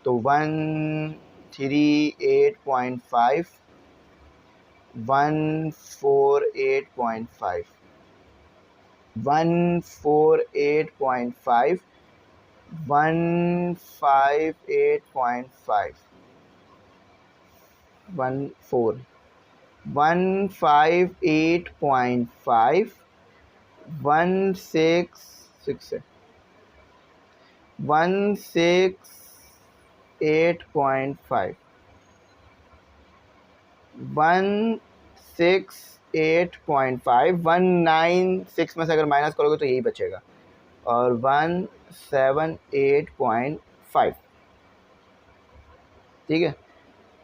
तो 138.5, 148.5, 148.5, 158.5, 158.5, 168.5, 168.5, 196 में से अगर माइनस करोगे तो यही बचेगा, और 178.5, ठीक है।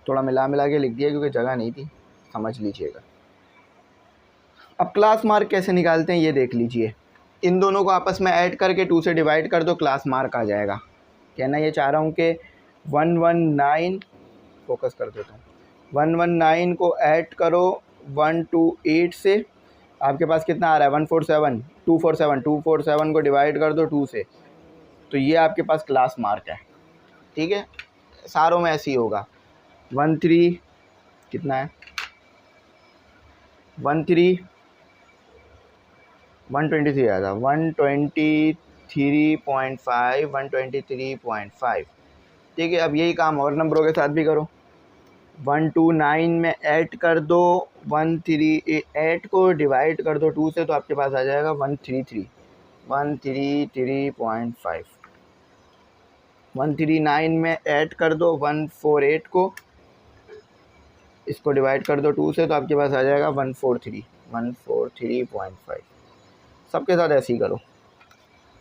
थोड़ा मिला के लिख दिया क्योंकि जगह नहीं थी, समझ लीजिएगा। अब क्लास मार्क कैसे निकालते हैं ये देख लीजिए। इन दोनों को आपस में ऐड करके 2 से डिवाइड कर दो, क्लास मार्क आ जाएगा। कहना ये चाह रहा हूँ कि 119, फोकस कर देता हूँ, 119 को ऐड करो 128 से, आपके पास कितना आ रहा है 147, 247 को डिवाइड कर दो 2 से, तो ये आपके पास क्लास मार्क है, ठीक है। सारों में ऐसे ही होगा। 13 कितना है, 123 आया था, 123.5, 123.5, ठीक है। अब यही काम और नंबरों के साथ भी करो। 129 में ऐड कर दो 138 को डिवाइड कर दो 2 से, तो आपके पास आ जाएगा 133.5। 139 में ऐड कर दो 148 को, इसको डिवाइड कर दो 2 से, तो आपके पास आ जाएगा 143.5। सबके साथ ऐसे ही करो।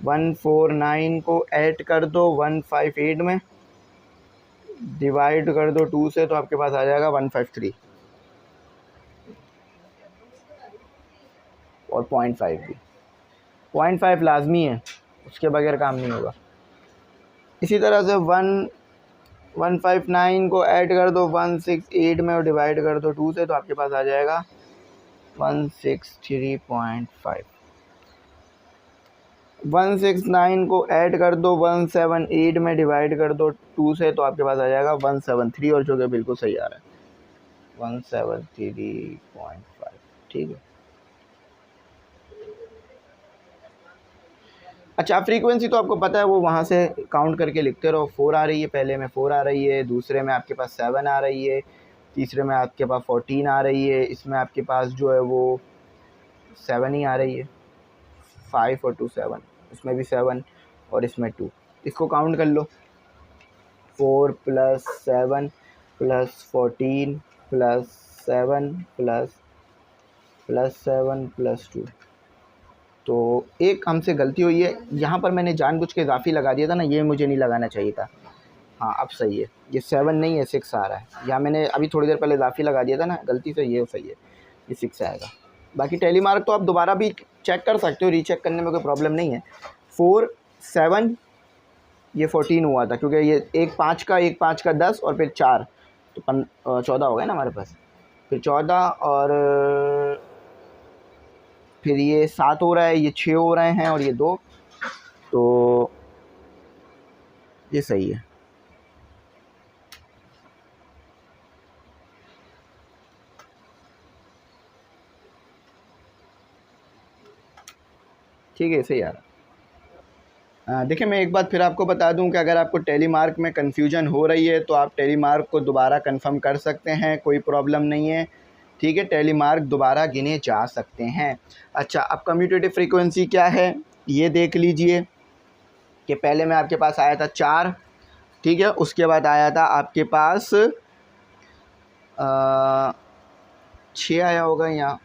149 को ऐड कर दो 158 में, डिवाइड कर दो 2 से, तो आपके पास आ जाएगा 153, और 0.5 भी, 0.5 लाजमी है, उसके बगैर काम नहीं होगा। इसी तरह से 159 को ऐड कर दो 168 में और डिवाइड कर दो 2 से, तो आपके पास आ जाएगा 163.5। 169 को ऐड कर दो 178 में, डिवाइड कर दो 2 से, तो आपके पास आ जाएगा 173, और जो कि बिल्कुल सही आ रहा है 173.5, ठीक है। अच्छा, फ्रीक्वेंसी तो आपको पता है, वो वहाँ से काउंट करके लिखते रहो। 4 आ रही है, पहले में 4 आ रही है, दूसरे में आपके पास 7 आ रही है, तीसरे में आपके पास 14 आ रही है, इसमें आपके पास जो है वो 7 ही आ रही है, 5 और 2 7, इसमें भी 7 और इसमें 2। इसको काउंट कर लो, 4 + 7 + 14 + 7 + 7 + 2। तो एक हमसे गलती हुई है, यहाँ पर मैंने जानबूझ के इजाफी लगा दिया था ना, ये मुझे नहीं लगाना चाहिए था। हाँ अब सही है, ये 7 नहीं है 6 आ रहा है, यहाँ मैंने अभी थोड़ी देर पहले इजाफी लगा दिया था ना गलती से, ये सही है, ये 6 आएगा। बाकी टेली मार्क तो आप दोबारा भी चेक कर सकते हो, रीचेक करने में कोई प्रॉब्लम नहीं है। 4 7 ये 14 हुआ था, क्योंकि ये एक 5 का 10 और फिर 4, तो 14 हो गया ना हमारे पास। फिर 14 और फिर ये 7 हो रहा है, ये 6 हो रहे हैं और ये 2, तो ये सही है। ठीक है, ऐसे ही आ रहा। देखिए, मैं एक बात फिर आपको बता दूं कि अगर आपको टैली मार्क में कन्फ्यूजन हो रही है तो आप टैली मार्क को दोबारा कंफर्म कर सकते हैं, कोई प्रॉब्लम नहीं है। ठीक है, टैली मार्क दोबारा गिने जा सकते हैं। अच्छा, अब कम्यूटेटिव फ्रीक्वेंसी क्या है ये देख लीजिए कि पहले में आपके पास आया था 4, ठीक है, उसके बाद आया था आपके पास 6 आया होगा यहाँ।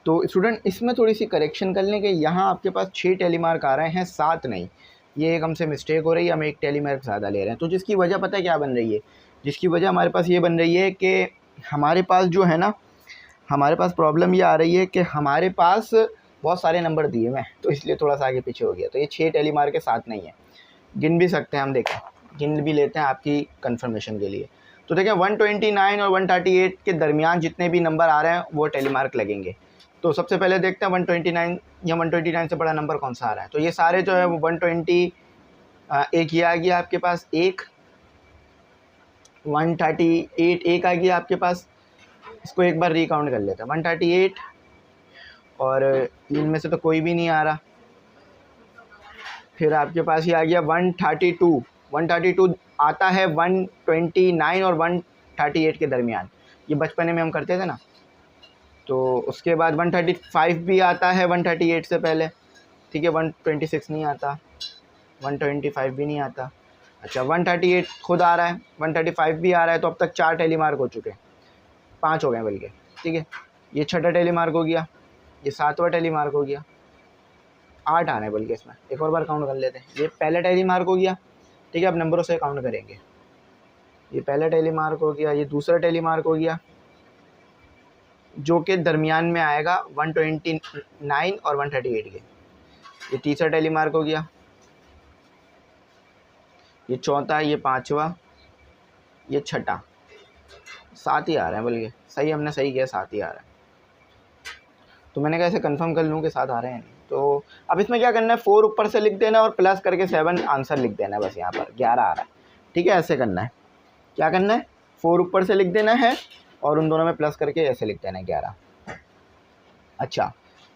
तो स्टूडेंट इसमें थोड़ी सी करेक्शन कर लें कि यहाँ आपके पास 6 टैली मार्क आ रहे हैं, 7 नहीं। ये एक हमसे मिस्टेक हो रही है, हम एक टैली मार्क ज़्यादा ले रहे हैं। तो जिसकी वजह पता है क्या बन रही है, जिसकी वजह हमारे पास ये बन रही है कि हमारे पास जो है ना, हमारे पास प्रॉब्लम ये आ रही है कि हमारे पास बहुत सारे नंबर दिए हुए हैं, तो इसलिए थोड़ा सा आगे पीछे हो गया। तो ये 6 टैली मार्क के 7 नहीं है, गिन भी सकते हैं हम, देखें गिन भी लेते हैं आपकी कंफर्मेशन के लिए। तो देखें 129 और 138 के दरमियान जितने भी नंबर आ रहे हैं वो टैली मार्क लगेंगे। तो सबसे पहले देखते हैं 129 या 129 से बड़ा नंबर कौन सा आ रहा है। तो ये सारे जो है वो 120, एक ये आ गया आपके पास, एक 138 एक आ गया आपके पास। इसको एक बार रिकाउंट कर लेते हैं, 138 और इनमें से तो कोई भी नहीं आ रहा। फिर आपके पास ये आ गया 132, 132 आता है 129 और 138 के दरमियान, ये बचपने में हम करते थे ना। तो उसके बाद 135 भी आता है 138 से पहले, ठीक है, 126 नहीं आता, 125 भी नहीं आता। अच्छा, 138 खुद आ रहा है, 135 भी आ रहा है। तो अब तक 4 टैली मार्क हो चुके हैं, 5 हो गए बल्कि, ठीक है। ये 6ठा टैली मार्क हो गया, ये 7वां टैली मार्क हो गया, 8 आ रहे हैं बल्कि इसमें। एक और बार काउंट कर लेते हैं, ये पहला टैली मार्क हो गया, ठीक है। अब नंबरों से काउंट करेंगे, ये पहला टैली मार्क हो गया, ये दूसरा टैली मार्क हो गया जो कि दरमियान में आएगा 129 और 138 के। ये तीसरा टैली मार्क हो गया, ये चौथा, ये 5वां, ये 6ठा, 7 ही आ रहे हैं बल्कि, सही हमने सही किया, 7 ही आ रहा है। तो मैंने कहा ऐसे कंफर्म कर लूँ कि 7 आ रहे हैं। तो अब इसमें क्या करना है, 4 ऊपर से लिख देना और प्लस करके 7 आंसर लिख देना है, बस यहाँ पर 11 आ रहा है, ठीक है। ऐसे करना है, क्या करना है, 4 ऊपर से लिख देना है और उन दोनों में प्लस करके ऐसे लिख देना है 11। अच्छा,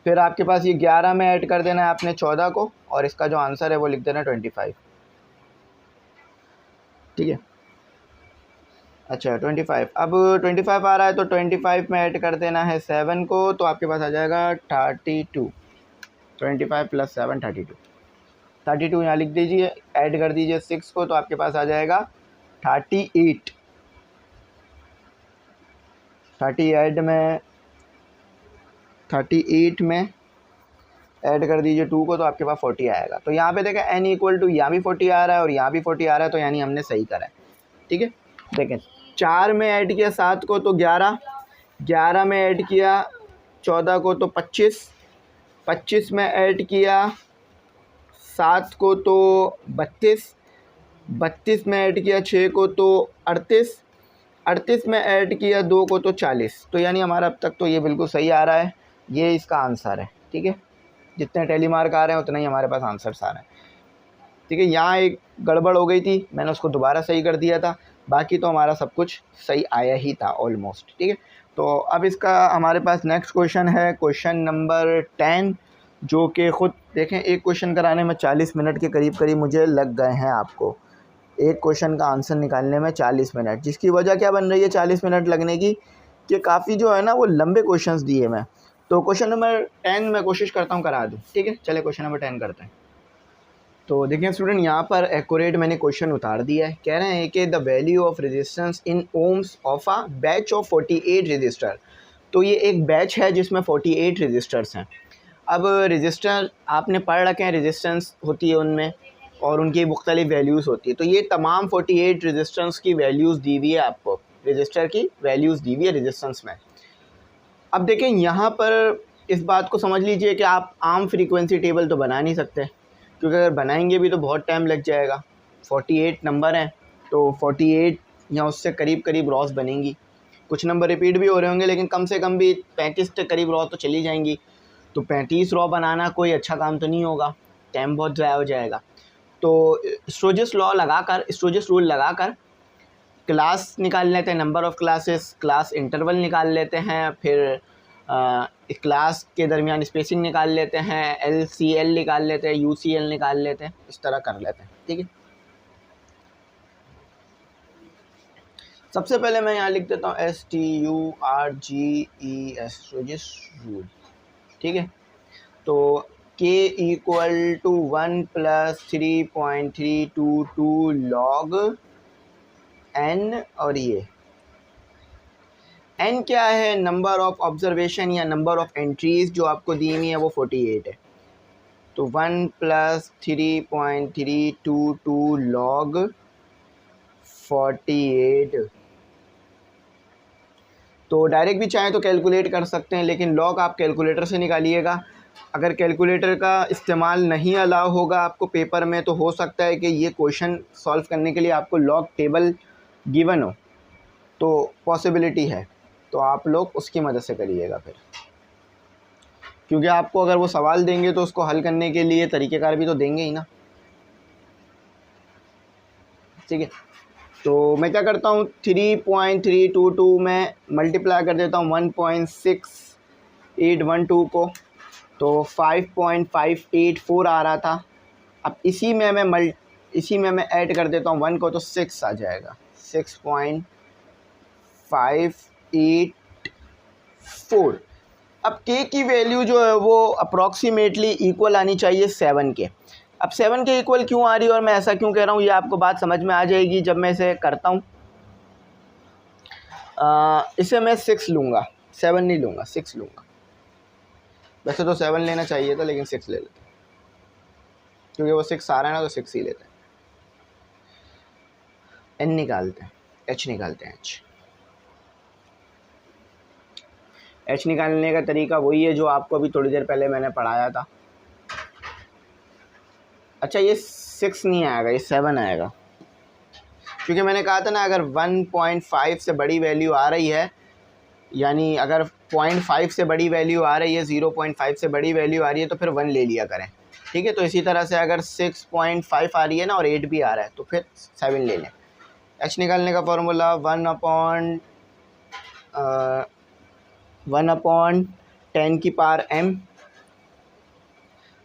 फिर आपके पास ये 11 में ऐड कर देना है आपने 14 को और इसका जो आंसर है वो लिख देना है 25, ठीक है। अच्छा 25, अब 25 आ रहा है तो 25 में ऐड कर देना है 7 को, तो आपके पास आ जाएगा 32। 25 + 7 32 यहाँ लिख दीजिए, ऐड कर दीजिए 6 को, तो आपके पास आ जाएगा 38। 38 में ऐड कर दीजिए 2 को, तो आपके पास 40 आएगा। तो यहाँ पे देखें n = यहाँ भी 40 आ रहा है और यहाँ भी 40 आ रहा है, तो यानी हमने सही करा है, ठीक है। देखें 4 में ऐड किया 7 को तो 11, 11 में ऐड किया 14 को तो 25, 25 में ऐड किया 7 को तो 32, 32 में ऐड किया 6 को तो 38, 38 में ऐड किया 2 को तो 40। तो यानी हमारा अब तक तो ये बिल्कुल सही आ रहा है, ये इसका आंसर है, ठीक है। जितने टैली मार्क आ रहे हैं उतना ही हमारे पास आंसर्स आ रहे हैं, ठीक है। यहाँ एक गड़बड़ हो गई थी, मैंने उसको दोबारा सही कर दिया था, बाकी तो हमारा सब कुछ सही आया ही था ऑलमोस्ट, ठीक है। तो अब इसका हमारे पास नेक्स्ट क्वेश्चन है, क्वेश्चन नंबर 10, जो कि ख़ुद देखें एक क्वेश्चन कराने में 40 मिनट के करीब मुझे लग गए हैं, आपको एक क्वेश्चन का आंसर निकालने में 40 मिनट। जिसकी वजह क्या बन रही है 40 मिनट लगने की, कि काफ़ी जो है ना वो लंबे क्वेश्चंस दिए मैं। तो क्वेश्चन नंबर 10 मैं कोशिश करता हूँ करा दूँ, ठीक है। चले क्वेश्चन नंबर 10 करते हैं। तो देखिए स्टूडेंट, यहाँ पर एक्यूरेट मैंने क्वेश्चन उतार दिया है। कह रहे हैं कि the value of resistance in ohms of a batch of 48 resistor. तो ये एक बैच है जिसमें 48 रजिस्टर्स हैं। अब रजिस्टर आपने पढ़ रखे हैं, रेजिस्टेंस होती है उनमें और उनकी मुख्तलिफ वैल्यूज़ होती है। तो ये तमाम 48 रेजिस्टेंस की वैल्यूज़ दी हुई है, आपको रजिस्टर की वैल्यूज़ दी हुई है रेजिस्टेंस में। अब देखें यहाँ पर इस बात को समझ लीजिए कि आप आम फ्रीक्वेंसी टेबल तो बना नहीं सकते, क्योंकि अगर बनाएंगे भी तो बहुत टाइम लग जाएगा। 48 नंबर हैं तो 48 या उससे करीब रॉस बनेंगी, कुछ नंबर रिपीट भी हो रहे होंगे, लेकिन कम से कम भी 35 के करीब रॉ तो चली जाएंगी। तो 35 रॉ बनाना कोई अच्छा काम तो नहीं होगा, टाइम बहुत ज़ाया हो जाएगा। तो स्टोरेज लॉ लगाकर, स्टोरेज रूल लगाकर क्लास निकाल लेते हैं, number of classes, class interval निकाल लेते हैं, फिर क्लास के दरमियान स्पेसिंग निकाल लेते हैं, LCL निकाल लेते हैं, UCL निकाल लेते हैं, इस तरह कर लेते हैं। ठीक है, सबसे पहले मैं यहाँ लिख देता हूँ STURGES, स्टोरेज रूल। ठीक है, तो K = 1 + 3.322 log n, और ये n क्या है, नंबर ऑफ़ ऑब्जर्वेशन या नंबर ऑफ़ एंट्रीज़ जो आपको दी हुई है वो 48 है। तो 1 + 3.322 log 48। तो डायरेक्ट भी चाहें तो कैलकुलेट कर सकते हैं, लेकिन लॉग आप कैलकुलेटर से निकालिएगा। अगर कैलकुलेटर का इस्तेमाल नहीं अलाउ होगा आपको पेपर में, तो हो सकता है कि ये क्वेश्चन सॉल्व करने के लिए आपको लॉग टेबल गिवन हो, तो पॉसिबिलिटी है, तो आप लोग उसकी मदद से करिएगा फिर, क्योंकि आपको अगर वो सवाल देंगे तो उसको हल करने के लिए तरीक़ेकार भी तो देंगे ही ना। ठीक है, तो मैं क्या करता हूँ, 3.322 में मल्टीप्लाई कर देता हूँ 1.6812 को, तो 5.584 आ रहा था। अब इसी में मैं ऐड कर देता हूँ 1 को, तो 6 आ जाएगा, 6.584। अब k की वैल्यू जो है वो अप्रॉक्सीमेटली इक्वल आनी चाहिए 7 के। अब 7 के इक्वल क्यों आ रही है और मैं ऐसा क्यों कह रहा हूँ, ये आपको बात समझ में आ जाएगी जब मैं इसे करता हूँ। इसे मैं 6 लूँगा, 7 नहीं लूँगा, 6 लूँगा। वैसे तो 7 लेना चाहिए था, लेकिन 6 ले लेते हैं, क्योंकि वो 6 आ रहा है ना, तो 6 ही लेते हैं। n निकालते हैं, h निकालते हैं। h निकालने का तरीका वही है जो आपको अभी थोड़ी देर पहले मैंने पढ़ाया था। अच्छा, ये 6 नहीं आएगा, ये 7 आएगा, क्योंकि मैंने कहा था ना, अगर 1.5 से बड़ी वैल्यू आ रही है, यानी अगर 0.5 से बड़ी वैल्यू आ रही है, 0.5 से बड़ी वैल्यू आ रही है, तो फिर 1 ले लिया करें। ठीक है, तो इसी तरह से अगर 6.5 आ रही है ना और 8 भी आ रहा है, तो फिर 7 ले लें। h निकालने का फॉर्मूला 1/10 की पावर m।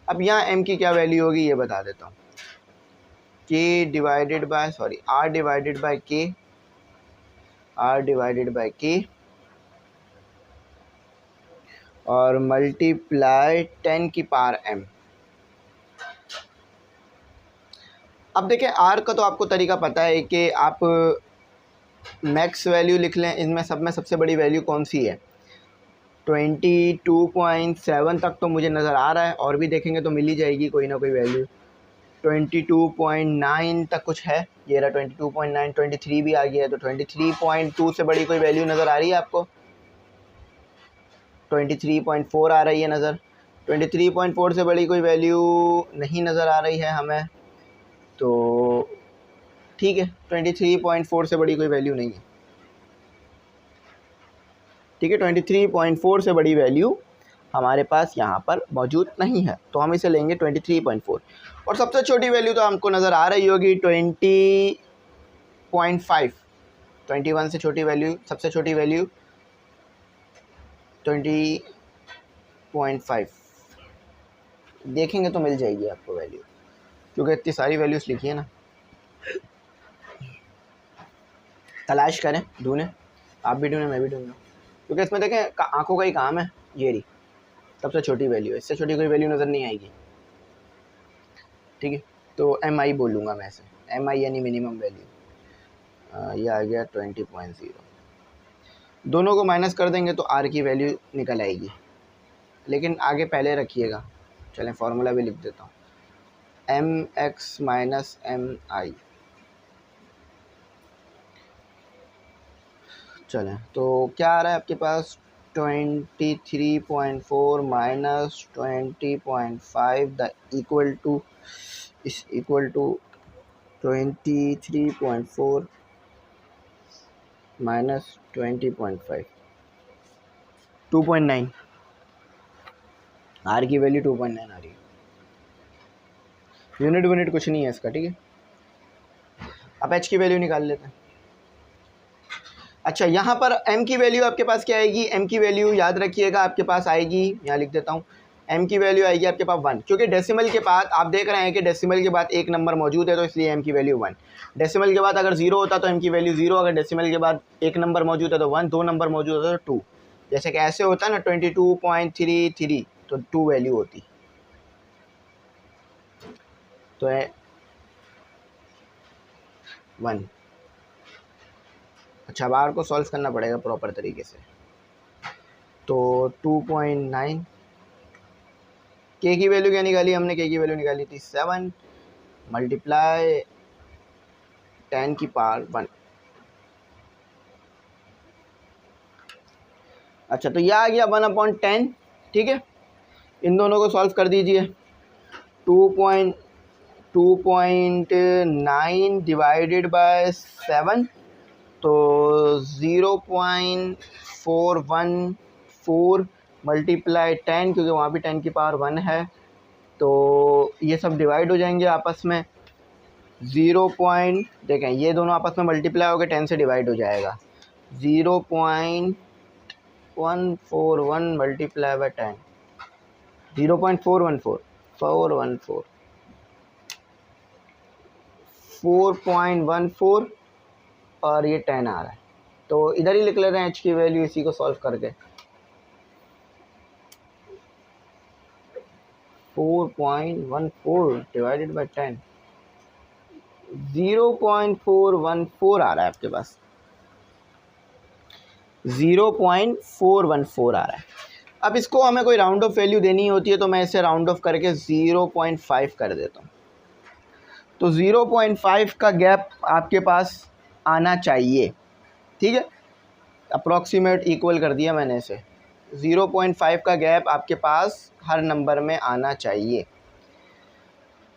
अब यहाँ m की क्या वैल्यू होगी ये बता देता हूँ, r डिवाइडेड बाय k और मल्टीप्लाई 10 की पावर m। अब देखें, r का तो आपको तरीका पता है कि आप मैक्स वैल्यू लिख लें। इनमें सब में सबसे बड़ी वैल्यू कौन सी है, 22.7 तक तो मुझे नज़र आ रहा है, और भी देखेंगे तो मिल ही जाएगी कोई ना कोई वैल्यू। 22.9 तक कुछ है, ये रहा 22.9, 23 भी आ गया है, तो 23.2 से बड़ी कोई वैल्यू नज़र आ रही है आपको, 23.4 आ रही है नज़र, 23.4 से बड़ी कोई वैल्यू नहीं नज़र आ रही है हमें, तो ठीक है, 23.4 से बड़ी कोई वैल्यू नहीं है। ठीक है, 23.4 से बड़ी वैल्यू हमारे पास यहाँ पर मौजूद नहीं है, तो हम इसे लेंगे 23.4। और सबसे छोटी वैल्यू तो हमको नज़र आ रही होगी 20.5, 21 से छोटी वैल्यू, सबसे छोटी वैल्यू 20.5 देखेंगे तो मिल जाएगी आपको वैल्यू, क्योंकि इतनी सारी वैल्यूज़ लिखी है ना। तलाश करें, ढूंढें, आप भी ढूंढें, मैं भी ढूंढूँ, क्योंकि इसमें देखें आंखों का ही काम है। ये रही सबसे छोटी वैल्यू है, इससे छोटी कोई वैल्यू नज़र नहीं आएगी। ठीक है, तो MI बोलूँगा मैं इसे, MI यानी मिनिमम वैल्यू। ये आ गया 20.0। दोनों को माइनस कर देंगे तो R की वैल्यू निकल आएगी, लेकिन आगे पहले रखिएगा। चलें, फार्मूला भी लिख देता हूँ, MX - MI। चलें, तो क्या आ रहा है आपके पास, 23.4 माइनस 20.5 द इक्वल टू 23.4 माइनस 20.5 2.9 आर की वैल्यू 2.9 आ रही है। यूनिट कुछ नहीं है इसका, ठीक है। अब एच की वैल्यू निकाल लेते हैं। अच्छा, यहाँ पर एम की वैल्यू आपके पास क्या आएगी? एम की वैल्यू याद रखिएगा आपके पास आएगी, यहाँ लिख देता हूँ, एम की वैल्यू आएगी आपके पास 1, क्योंकि डेसिमल के बाद आप देख रहे हैं कि डेसिमल के बाद एक नंबर मौजूद है, तो इसलिए एम की वैल्यू 1। डेसिमल के बाद अगर 0 होता तो एम की वैल्यू 0, अगर डेसिमल के बाद एक नंबर मौजूद है तो 1, दो नंबर मौजूद होता तो 2। जैसे कि ऐसे होता है ना 22.33, तो 2 वैल्यू होती तो है 1। अच्छा, बार को सॉल्व करना पड़ेगा प्रॉपर तरीके से। तो 2.9 के की वैल्यू क्या निकाली हमने? के की वैल्यू निकाली थी 7 मल्टीप्लाई 10 की पावर 1। अच्छा, तो यह आ गया 1/10, ठीक है। इन दोनों को सॉल्व कर दीजिए। 2.9 डिवाइडेड बाय 7, तो 0.414 मल्टीप्लाई 10, क्योंकि वहाँ भी 10 की पावर 1 है, तो ये सब डिवाइड हो जाएंगे आपस में। देखें ये दोनों आपस में मल्टीप्लाई होकर 10 से डिवाइड हो जाएगा। 0.141 मल्टीप्लाई बाय 10, 0.414 414 और ये 10 आ रहा है, तो इधर ही लिख लेते हैं एच की वैल्यू इसी को सॉल्व करके। 4.14 डिवाइडेड बाय 10, 0.414 आ रहा है आपके पास, 0.414 आ रहा है। अब इसको हमें कोई राउंड ऑफ वैल्यू देनी होती है, तो मैं इसे राउंड ऑफ करके 0.5 कर देता हूँ। तो 0.5 का गैप आपके पास आना चाहिए, ठीक है। अप्रॉक्सीमेट इक्वल कर दिया मैंने इसे। 0.5 का गैप आपके पास हर नंबर में आना चाहिए।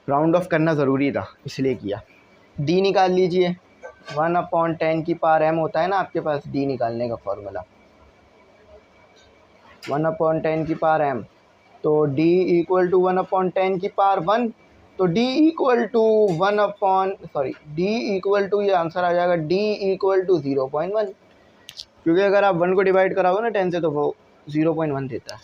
राउंड ऑफ करना ज़रूरी था इसलिए किया। डी निकाल लीजिए। 1/10 की पावर m होता है ना आपके पास डी निकालने का फॉर्मूला, 1/10 की पावर m। तो d इक्वल टू 1/10 की पावर 1, तो d equal to d equal to, ये आंसर आ जाएगा d इक्वल टू 0.1, क्योंकि अगर आप 1 को डिवाइड कराओगे ना 10 से तो वो 0.1 देता है।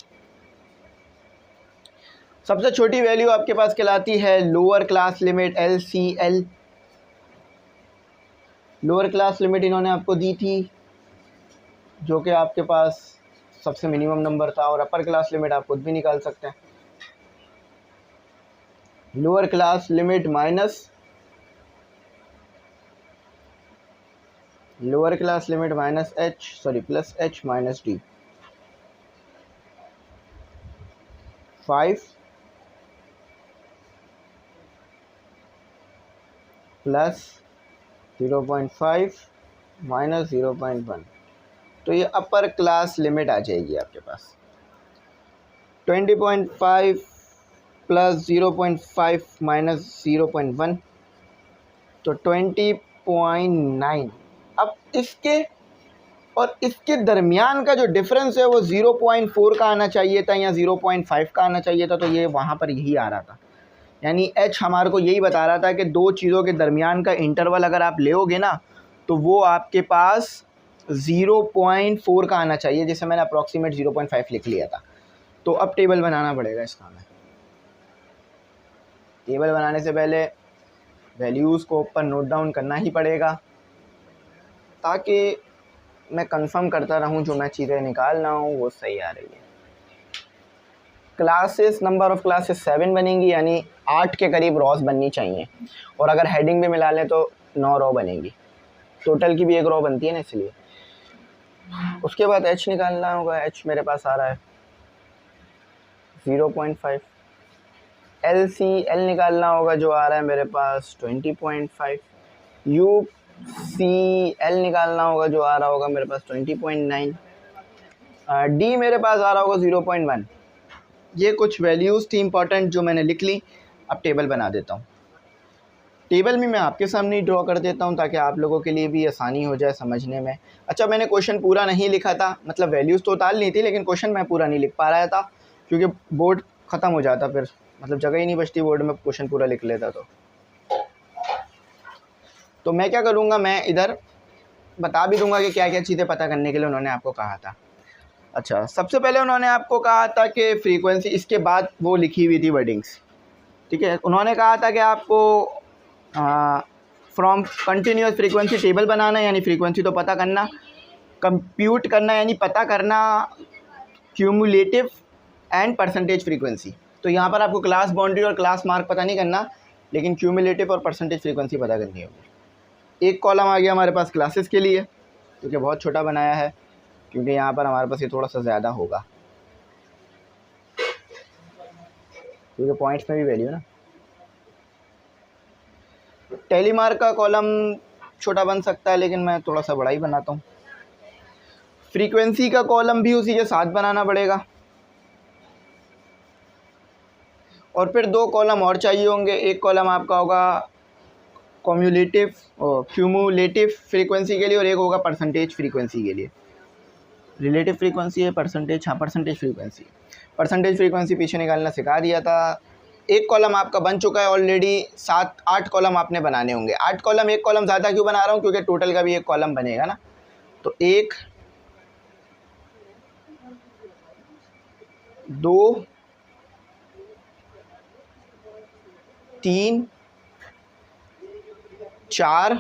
सबसे छोटी वैल्यू आपके पास कहलाती है lower class limit LCL। Lower class limit इन्होंने आपको दी थी, जो कि आपके पास सबसे मिनिमम नंबर था, और अपर क्लास लिमिट आप खुद भी निकाल सकते हैं। Lower class limit minus plus h minus d, 5 plus 0.5 minus 0.1, तो ये अपर क्लास लिमिट आ जाएगी आपके पास। 20.5 प्लस 0.5 माइनस 0.1, तो 20.9। अब इसके और इसके दरमियान का जो डिफरेंस है वो 0.4 का आना चाहिए था या 0.5 का आना चाहिए था, तो ये वहाँ पर यही आ रहा था। यानी h हमारे को यही बता रहा था कि दो चीज़ों के दरमियान का इंटरवल अगर आप लेओगे ना, तो वो आपके पास 0.4 का आना चाहिए, जिसे मैंने अप्रॉक्सीमेट 0.5 लिख लिया था। तो अब टेबल बनाना पड़ेगा इसका हमें। टेबल बनाने से पहले वैल्यूज़ को ऊपर नोट डाउन करना ही पड़ेगा, ताकि मैं कंफर्म करता रहूं जो मैं चीज़ें निकाल रहा हूँ वो सही आ रही है। क्लासेस, नंबर ऑफ़ क्लासेस 7 बनेंगी, यानी 8 के करीब रॉस बननी चाहिए, और अगर हेडिंग भी मिला लें तो 9 रो बनेगी। टोटल की भी एक रो बनती है ना, इसलिए। उसके बाद h निकालना होगा। h मेरे पास आ रहा है 0.5। LCL निकालना होगा, जो आ रहा है मेरे पास 20.5। UCL निकालना होगा, जो आ रहा होगा मेरे पास 20.9। D मेरे पास आ रहा होगा 0.1। ये कुछ वैल्यूज़ थी इंपॉर्टेंट जो मैंने लिख ली। अब टेबल बना देता हूँ। टेबल में मैं आपके सामने ही ड्रॉ कर देता हूँ ताकि आप लोगों के लिए भी आसानी हो जाए समझने में। अच्छा, मैंने क्वेश्चन पूरा नहीं लिखा था, मतलब वैल्यूज़ तो उतार ली थी लेकिन क्वेश्चन मैं पूरा नहीं लिख पा रहा था क्योंकि बोर्ड ख़त्म हो जाता, फिर मतलब जगह ही नहीं बचती बोर्ड में क्वेश्चन पूरा लिख लेता। तो मैं क्या करूँगा, मैं इधर बता भी दूंगा कि क्या क्या चीज़ें पता करने के लिए उन्होंने आपको कहा था। अच्छा, सबसे पहले उन्होंने आपको कहा था कि फ्रीक्वेंसी, इसके बाद वो लिखी हुई थी वर्डिंग्स, ठीक है। उन्होंने कहा था कि आपको फ्रॉम कंटिन्यूस फ्रीक्वेंसी टेबल बनाना, यानी फ्रीक्वेंसी तो पता करना, कंप्यूट करना यानी पता करना क्यूमुलेटिव एंड परसेंटेज फ्रीक्वेंसी। तो यहाँ पर आपको क्लास बाउंड्री और क्लास मार्क पता नहीं करना, लेकिन क्यूमुलेटिव और परसेंटेज फ्रीक्वेंसी पता करनी होगी। एक कॉलम आ गया हमारे पास क्लासेस के लिए, क्योंकि बहुत छोटा बनाया है, क्योंकि यहाँ पर हमारे पास ये थोड़ा सा ज़्यादा होगा क्योंकि पॉइंट्स में भी वैल्यू ना। टेलीमार्क का कॉलम छोटा बन सकता है लेकिन मैं थोड़ा सा बड़ा ही बनाता हूँ। फ्रीक्वेंसी का कॉलम भी उसी के साथ बनाना पड़ेगा, और फिर दो कॉलम और चाहिए होंगे। एक कॉलम आपका होगा क्यूमुलेटिव फ्रीक्वेंसी के लिए और एक होगा परसेंटेज फ्रीक्वेंसी के लिए। रिलेटिव फ्रीक्वेंसी है परसेंटेज, हाँ परसेंटेज फ्रीक्वेंसी पीछे निकालना सिखा दिया था। एक कॉलम आपका बन चुका है ऑलरेडी, 7-8 कॉलम आपने बनाने होंगे। 8 कॉलम, एक कॉलम ज़्यादा क्यों बना रहा हूँ, क्योंकि टोटल का भी एक कॉलम बनेगा ना। तो 1 2 3 4,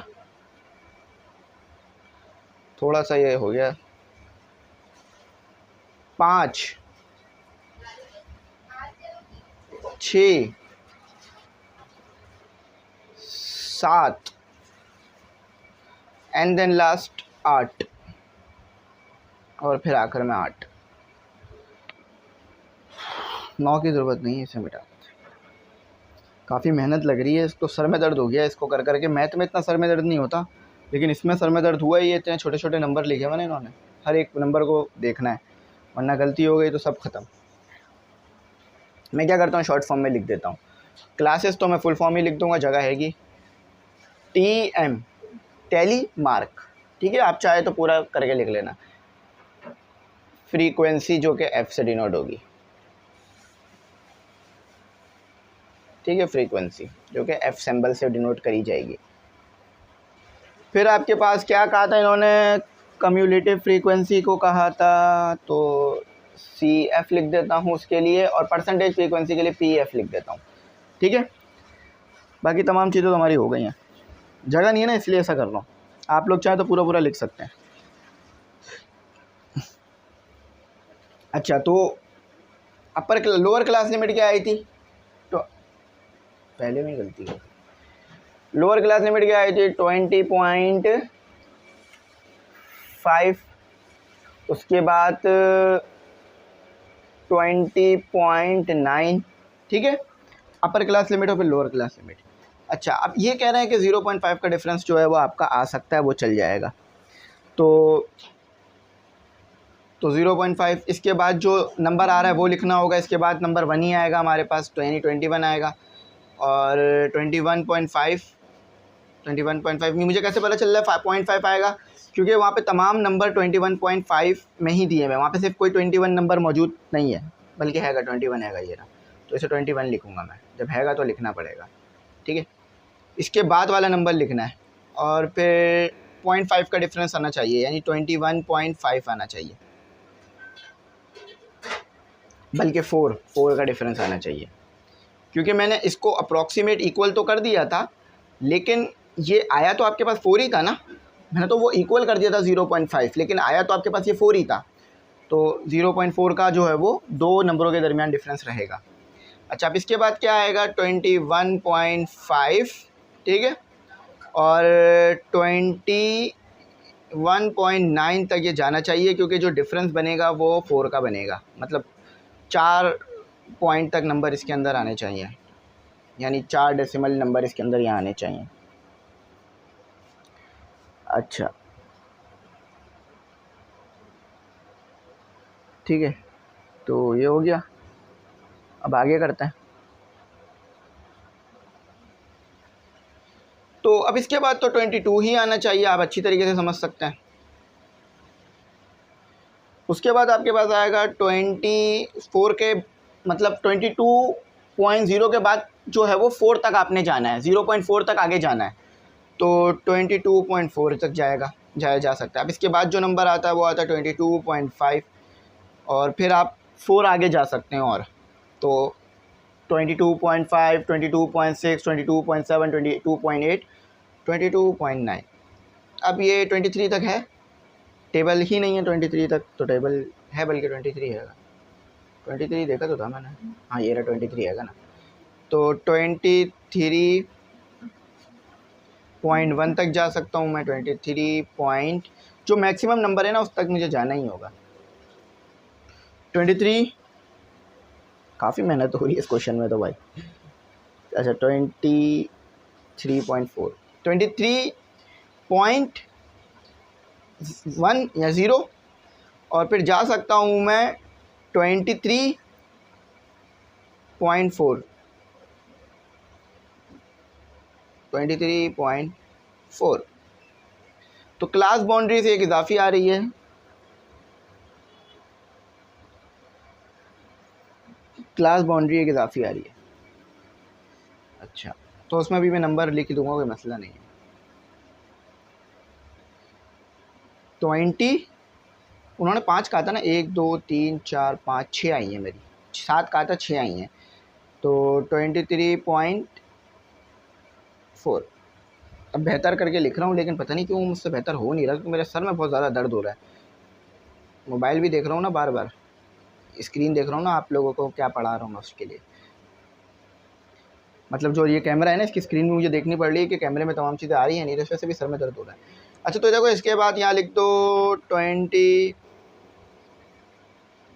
थोड़ा सा ये हो गया, 5 6 7 एंड देन लास्ट 8, और फिर आखिर में 8। 9 की ज़रूरत नहीं है, इसे मिटा। काफ़ी मेहनत लग रही है, इसको सर में दर्द हो गया इसको कर करके। मैथ में इतना सर में दर्द नहीं होता, लेकिन इसमें सर में दर्द हुआ ही है। इतने छोटे छोटे नंबर लिखे हुए ना इन्होंने, हर एक नंबर को देखना है, वरना गलती हो गई तो सब ख़त्म। मैं क्या करता हूँ, शॉर्ट फॉर्म में लिख देता हूँ। क्लासेस तो मैं फुल फॉर्म ही लिख दूँगा, जगह हैगी। TM टेली मार्क, ठीक है, आप चाहे तो पूरा करके लिख लेना। फ्रीक्वेंसी जो कि F से डिनोट होगी, ठीक है, फ्रीक्वेंसी जो कि F सिंबल से डिनोट करी जाएगी। फिर आपके पास क्या कहा था इन्होंने, कम्यूलेटिव फ्रीक्वेंसी को कहा था, तो CF लिख देता हूँ उसके लिए, और परसेंटेज फ्रीक्वेंसी के लिए PF लिख देता हूँ, ठीक है। बाकी तमाम चीज़ें तो हमारी हो गई हैं, जगह नहीं है ना इसलिए ऐसा कर रहा हूँ। आप लोग चाहे तो पूरा पूरा लिख सकते हैं। अच्छा, तो लोअर क्लास लिमिट क्या आई थी, तो पहले में गलती है। लोअर क्लास लिमिट क्या आई थी, 20.5, उसके बाद 20.9, ठीक है, अपर क्लास लिमिट और फिर लोअर क्लास लिमिट। अच्छा, अब ये कह रहे हैं कि 0.5 का डिफरेंस जो है वो आपका आ सकता है, वो चल जाएगा। तो 0.5, इसके बाद जो नंबर आ रहा है वो लिखना होगा, इसके बाद नंबर 1 ही आएगा हमारे पास, तो यानी 21 आएगा। और 21.5 मुझे कैसे पता चल रहा है 0.5 आएगा, क्योंकि वहाँ पे तमाम नंबर 21.5 में ही दिए हुए हैं, वहाँ पे सिर्फ कोई 21 नंबर मौजूद नहीं है, बल्कि हैगा 21 हैगा ये ना, तो इसे 21 लिखूँगा मैं, जब हैगा तो लिखना पड़ेगा, ठीक है। इसके बाद वाला नंबर लिखना है, और फिर 0.5 का डिफरेंस आना चाहिए, यानी 21.5 आना चाहिए, बल्कि 4 का डिफरेंस आना चाहिए, क्योंकि मैंने इसको अप्रॉक्सीमेट इक्वल तो कर दिया था, लेकिन ये आया तो आपके पास 4 ही था ना। मैंने तो वो इक्वल कर दिया था 0.5, लेकिन आया तो आपके पास ये 4 ही था, तो 0.4 का जो है वो दो नंबरों के दरमियान डिफरेंस रहेगा। अच्छा, अब इसके बाद क्या आएगा, 21.5, ठीक है, और 21.9 तक ये जाना चाहिए, क्योंकि जो डिफरेंस बनेगा वो 4 का बनेगा, मतलब 4 पॉइंट तक नंबर इसके अंदर आने चाहिए, यानी 4 डेसिमल नंबर इसके अंदर यहाँ आने चाहिए। अच्छा, ठीक है, तो ये हो गया। अब आगे करते हैं। अब इसके बाद तो 22 ही आना चाहिए, आप अच्छी तरीके से समझ सकते हैं। उसके बाद आपके पास आएगा 24 के मतलब 22.0 के बाद जो है वो 4 तक आपने जाना है, 0.4 तक आगे जाना है, तो 22.4 तक जाया जा सकता है। अब इसके बाद जो नंबर आता है वो आता है 22.5 और फिर आप 4 आगे जा सकते हैं और तो 22.5, 22.6, 22.7, 22.8, 22.9। अब ये 23 तक है, टेबल ही नहीं है 23 तक, तो टेबल है बल्कि 23 है, 23 देखा तो था मैंने, हाँ ये रहा 23 है ना। तो 23.1 तक जा सकता हूँ मैं, 23 पॉइंट जो मैक्सिमम नंबर है ना उस तक मुझे जाना ही होगा। 23 काफ़ी मेहनत हो रही है इस क्वेश्चन में तो भाई। अच्छा 23.4, 23.1 या 0 और फिर जा सकता हूँ मैं 23.4, 23.4। तो क्लास बाउंड्री से एक इजाफी आ रही है, क्लास बाउंड्री एक इजाफी आ रही है। अच्छा तो उसमें भी मैं नंबर लिख दूंगा, कोई मसला नहीं है। 20 उन्होंने 5 कहा था ना, 1 2 3 4 5 6 आई हैं मेरी, 7 कहा था 6 आई हैं, तो 23.4। अब बेहतर करके लिख रहा हूँ लेकिन पता नहीं क्यों मुझसे बेहतर हो नहीं रहा, क्योंकि मेरे सर में बहुत ज़्यादा दर्द हो रहा है। मोबाइल भी देख रहा हूँ ना, बार बार स्क्रीन देख रहा हूँ ना, आप लोगों को क्या पढ़ा रहा हूँ मैं उसके लिए। मतलब जो ये कैमरा है ना, इसकी स्क्रीन में मुझे देखनी पड़ रही है कि कैमरे में तमाम चीज़ें आ रही हैं, नहीं तो इस वजह से भी सर में दर्द हो रहा है। अच्छा तो देखो इसके बाद यहाँ लिख दो 20,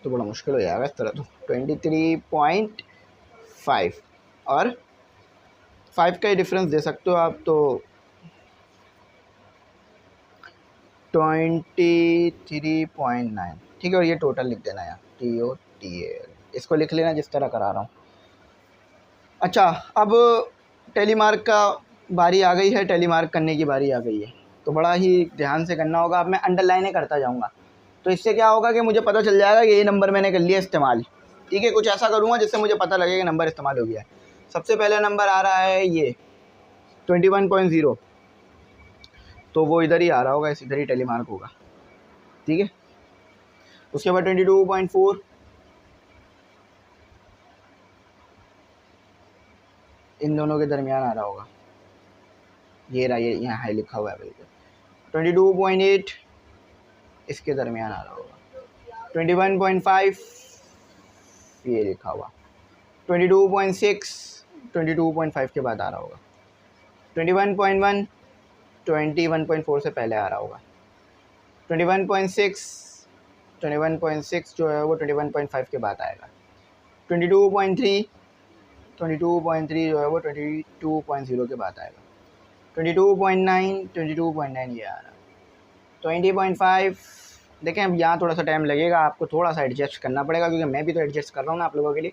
तो बड़ा मुश्किल हो जाएगा इस तरह तो। 23.5 और 5 का ही डिफरेंस दे सकते हो आप, तो 23.9 ठीक है। और ये टोटल लिख देना यार, TOTAL, इसको लिख लेना जिस तरह करा रहा हूँ। अच्छा अब टेलीमार्क का बारी आ गई है, टेलीमार्क करने की बारी आ गई है, तो बड़ा ही ध्यान से करना होगा। अब मैं अंडरलाइनें करता जाऊँगा, तो इससे क्या होगा कि मुझे पता चल जाएगा कि ये नंबर मैंने कर लिया इस्तेमाल। ठीक है, कुछ ऐसा करूँगा जिससे मुझे पता लगेगा कि नंबर इस्तेमाल हो गया है। सबसे पहला नंबर आ रहा है ये 21.0, तो वो इधर ही आ रहा होगा, इधर ही टेलीमार्क होगा। ठीक है, उसके बाद 22.4, इन दोनों के दरमियान आ रहा होगा, ये रहा, ये यहाँ है लिखा हुआ है बिल्कुल। 22.8 इसके दरमियान आ रहा होगा। 21.5 ये लिखा हुआ। 22.6 22.5 के बाद आ रहा होगा। 21.1 21.4 से पहले आ रहा होगा। 21.6 जो है वो 21.5 के बाद आएगा। 22.3 जो है वो 22.0 के बाद आएगा। 22.9 ये आ रहा है। 20.5 देखें, अब यहाँ थोड़ा सा टाइम लगेगा, आपको थोड़ा सा एडजस्ट करना पड़ेगा, क्योंकि मैं भी तो एडजस्ट कर रहा हूँ ना आप लोगों के लिए,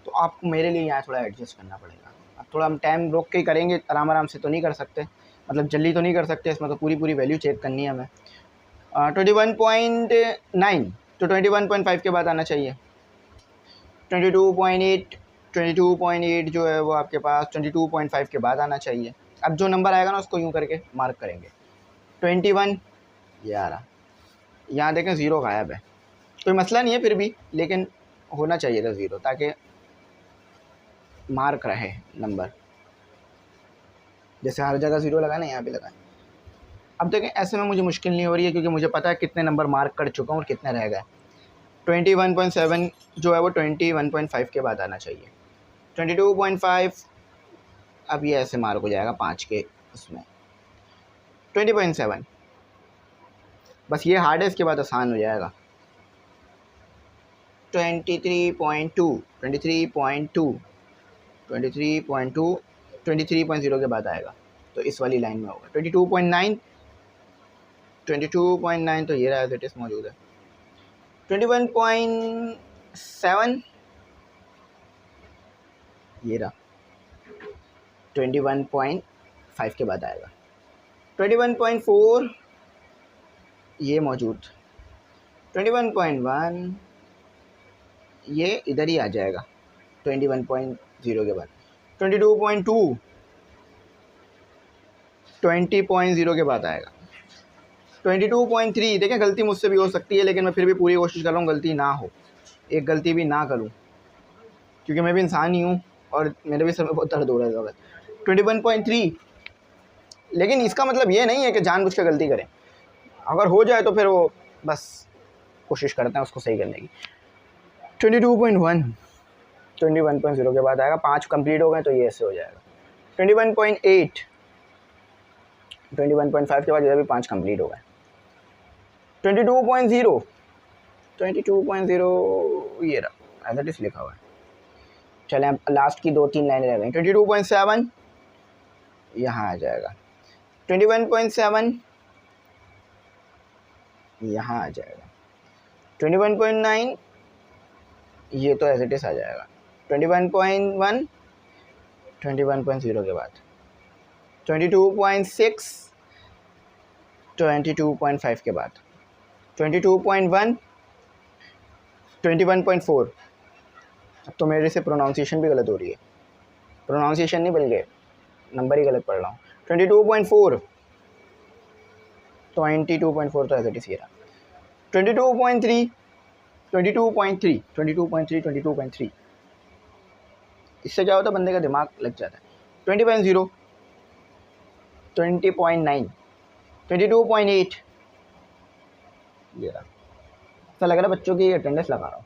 तो आपको मेरे लिए यहाँ थोड़ा एडजस्ट करना पड़ेगा। अब थोड़ा हम टाइम रोक के ही करेंगे, आराम से तो नहीं कर सकते, मतलब जल्दी तो नहीं कर सकते, इसमें तो पूरी वैल्यू चेक करनी है हमें। 21.9 तो 21.5 के बाद आना चाहिए। 22.8 जो है वो आपके पास 22.5 के बाद आना चाहिए। अब जो नंबर आएगा ना उसको यूँ करके मार्क करेंगे। 21 ये आ रहा, यहाँ देखें 0 गायब है, कोई मसला नहीं है फिर भी, लेकिन होना चाहिए था 0 ताकि मार्क रहे नंबर, जैसे हर जगह 0 लगाए ना, यहाँ भी लगाएं। अब देखें ऐसे में मुझे मुश्किल नहीं हो रही है, क्योंकि मुझे पता है कितने नंबर मार्क कर चुका हूँ और कितने रह गए। 21.7 जो है वो 21.5 के बाद आना चाहिए। 22.5 अब ये ऐसे मार्क हो जाएगा 5 के उसमें। 20.7 बस ये हार्ड है, इसके बाद आसान हो जाएगा। 23.0 के बाद आएगा, तो इस वाली लाइन में होगा। 22.9 तो ये रहा एज इट इज़ मौजूद है। 21.7 ये रहा, 21.5 के बाद आएगा। 21.4 ये मौजूद, 21.1 ये इधर ही आ जाएगा 21.0 के बाद, 22.2 20.0 के बाद आएगा, 22.3 देखें गलती मुझसे भी हो सकती है, लेकिन मैं फिर भी पूरी कोशिश कर रहा हूँ गलती ना हो, एक गलती भी ना करूँ, क्योंकि मैं भी इंसान ही हूँ और मेरे भी सर में बहुत दर्द हो रहा है। 21.3, लेकिन इसका मतलब ये नहीं है कि जानबूझ के गलती करें, अगर हो जाए तो फिर वो बस कोशिश करते हैं उसको सही करने की। 22.1 21.0 के बाद आएगा, 5 कंप्लीट हो गए तो ये ऐसे हो जाएगा। 21.8 21.5 के बाद इधर भी 5 कंप्लीट हो गए। 22.0 ये रहा, एज इट इज लिखा हुआ है। चलें अब लास्ट की 2-3 लाइनें रह गई। 22.7 यहाँ आ जाएगा, 21.7 यहाँ आ जाएगा, 21.9 ये तो एज इट इज आ जाएगा, 21.1 21.0 के बाद, 22.6 22.5 के बाद, 22.1 21.4। अब तो मेरे से प्रोनाउंसिएशन भी गलत हो रही है, प्रोनाउंसिएशन नहीं बल्कि नंबर ही गलत पढ़ रहा हूँ। 22.4 22.4 तो ऐसे ही रहा। 22.3 22.3 22.3 22.3 इससे क्या होता है बंदे का दिमाग लग जाता है। 20.0 20.9 22.8 ये रहा। ऐसा लग रहा है बच्चों की अटेंडेंस लगा रहा हूँ।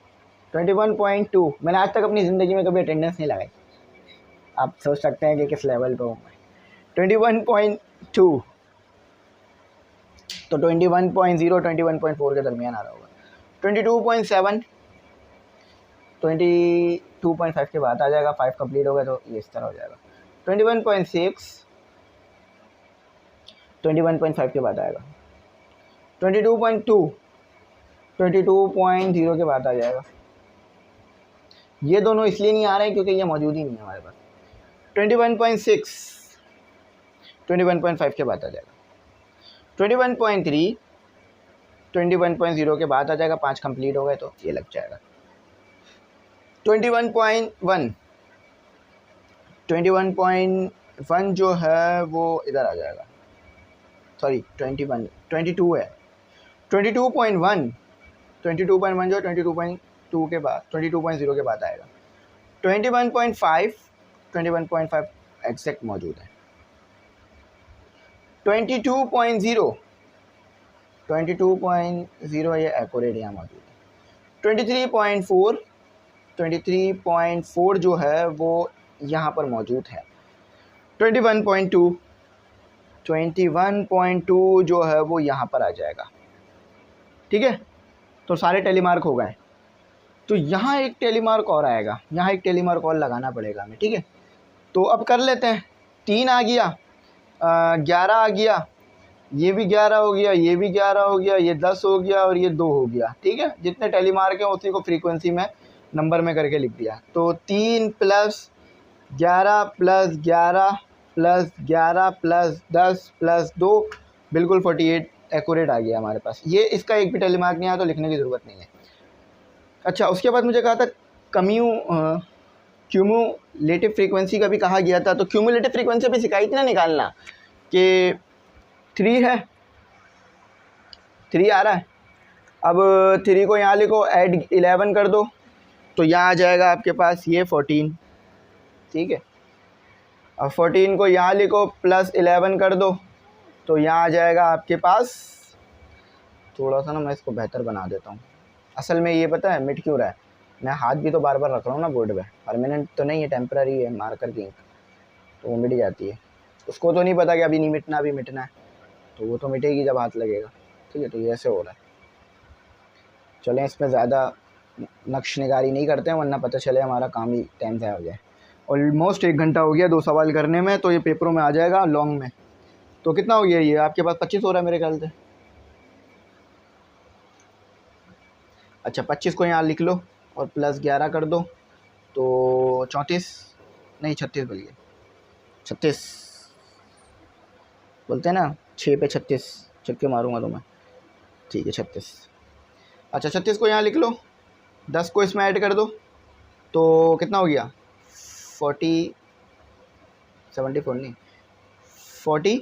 21.2 मैंने आज तक अपनी ज़िंदगी में कभी अटेंडेंस नहीं लगाई, आप सोच सकते हैं कि किस लेवल पे हूँ मैं। 21.2 तो 21.0 21.4 के दरमियान आ रहा होगा। 22.7 22.5 के बाद आ जाएगा, 5 कंप्लीट हो गए तो ये इस तरह हो जाएगा। 21.6 21.5 के बाद आएगा। 22.2 22.0 के बाद आ जाएगा। ये दोनों इसलिए नहीं आ रहे हैं क्योंकि ये मौजूद ही नहीं है हमारे पास। 21.6 21.5 के बाद आ जाएगा। 21.3 21.0 के बाद आ जाएगा, 5 कंप्लीट हो गए तो ये लग जाएगा। 21.1 21.1 जो है वो इधर आ जाएगा, सॉरी 22 है। 22.1 22.1 जो 22.2 के बाद 22.0 के बाद आएगा। 21.5 21.5 एग्जैक्ट मौजूद है। 22.0 22.0 ये एक्यूरेट यहाँ मौजूद है। 23.4 23.4 जो है वो यहाँ पर मौजूद है। 21.2 21.2 जो है वो यहाँ पर आ जाएगा। ठीक है, तो सारे टेलीमार्क हो गए। तो यहाँ एक टेलीमार्क और आएगा, यहाँ एक टेलीमार्क और लगाना पड़ेगा हमें। ठीक है, तो अब कर लेते हैं। 3 आ गया, 11 आ गया, ये भी 11 हो गया, ये भी 11 हो गया, ये 10 हो गया और ये 2 हो गया। ठीक है, जितने टेलीमार्क हैं उसी को फ्रीक्वेंसी में नंबर में करके लिख दिया। तो 3 + 11 + 11 + 11 + 10 + 2 बिल्कुल 48 एक्यूरेट आ गया हमारे पास। ये इसका एक भी टेलीमार्क नहीं आया तो लिखने की ज़रूरत नहीं है। अच्छा, उसके बाद मुझे कहा था क्यूमुलेटिव फ्रीक्वेंसी का भी कहा गया था। तो क्यूमुलेटिव फ्रीक्वेंसी भी सिखाई थी ना निकालना, कि 3 है, 3 आ रहा है। अब 3 को यहाँ लिखो, ऐड 11 कर दो तो यहाँ आ जाएगा आपके पास ये 14। ठीक है, अब 14 को यहाँ लिखो, +11 कर दो तो यहाँ आ जाएगा आपके पास। थोड़ा सा ना मैं इसको बेहतर बना देता हूँ। असल में ये पता है मिट क्यों रहा है, मैं हाथ भी तो बार बार रख रहा हूँ ना बोर्ड पे, परमानेंट तो नहीं है, टेम्पररी है मार्कर की इंक, तो वो मिट जाती है। उसको तो नहीं पता कि अभी नहीं मिटना, अभी मिटना है, तो वो तो मिटेगी जब हाथ लगेगा। ठीक है, तो ये ऐसे हो रहा है। चलें इसमें ज़्यादा नक्श निगारी नहीं करते हैं, वरना पता चले हमारा काम ही टाइम ज़ाया हो जाए। ऑलमोस्ट 1 घंटा हो गया 2 सवाल करने में, तो ये पेपरों में आ जाएगा लॉन्ग में। तो कितना हो गया ये आपके पास? 25 हो रहा है मेरे ख्याल से। अच्छा, 25 को यहाँ लिख लो और +11 कर दो तो 34 नहीं 36 बोलिए, 36 बोलते हैं ना, 6 पे 36 छक्के मारूंगा तो मैं, ठीक है 36। अच्छा 36 को यहाँ लिख लो, 10 को इसमें ऐड कर दो तो कितना हो गया 74 नहीं 40,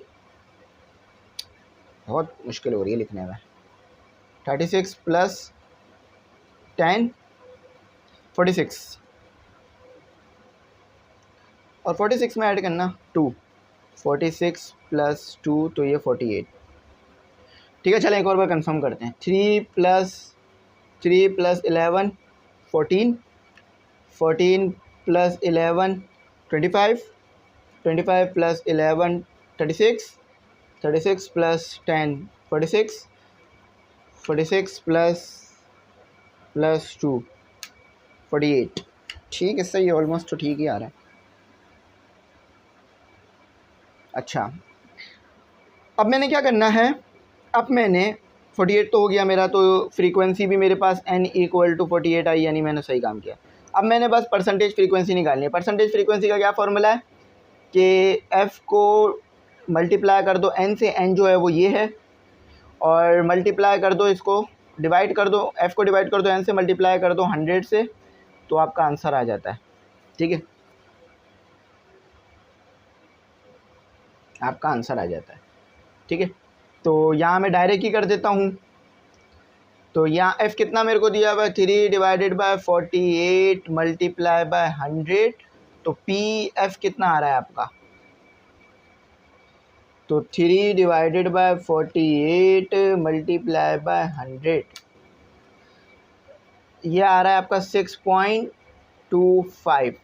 बहुत मुश्किल हो रही है लिखने में। 36 प्लस 10 46 और 46 में ऐड करना 2, 46 प्लस 2 तो ये 48। ठीक है चलें एक और बार कंफर्म करते हैं। 3 plus 11 14, 14 plus 11 25, 25 plus 11 36, 36 plus 10 46, 46 plus 2 48। ठीक है सही है, ऑलमोस्ट तो ठीक ही आ रहा है। अच्छा अब मैंने क्या करना है, अब मैंने 48 तो हो गया मेरा, तो फ्रीक्वेंसी भी मेरे पास n = 48 आई, यानी मैंने सही काम किया। अब मैंने बस परसेंटेज फ्रीक्वेंसी निकालनी है। परसेंटेज फ्रीक्वेंसी का क्या फॉर्मूला है कि f को मल्टीप्लाई कर दो n से, n जो है वो ये है, और मल्टीप्लाई कर दो इसको, डिवाइड कर दो, f को डिवाइड कर दो n से, मल्टीप्लाई कर दो 100 से, तो आपका आंसर आ जाता है। ठीक है, आपका आंसर आ जाता है। ठीक है, तो यहाँ मैं डायरेक्ट ही कर देता हूँ। तो यहाँ f कितना मेरे को दिया हुआ है 3 डिवाइडेड बाय 48 मल्टीप्लाई बाय 100, तो पी एफ कितना आ रहा है आपका, तो 3 डिवाइडेड बाय 48 मल्टीप्लाई बाय 100, ये आ रहा है आपका 6.25।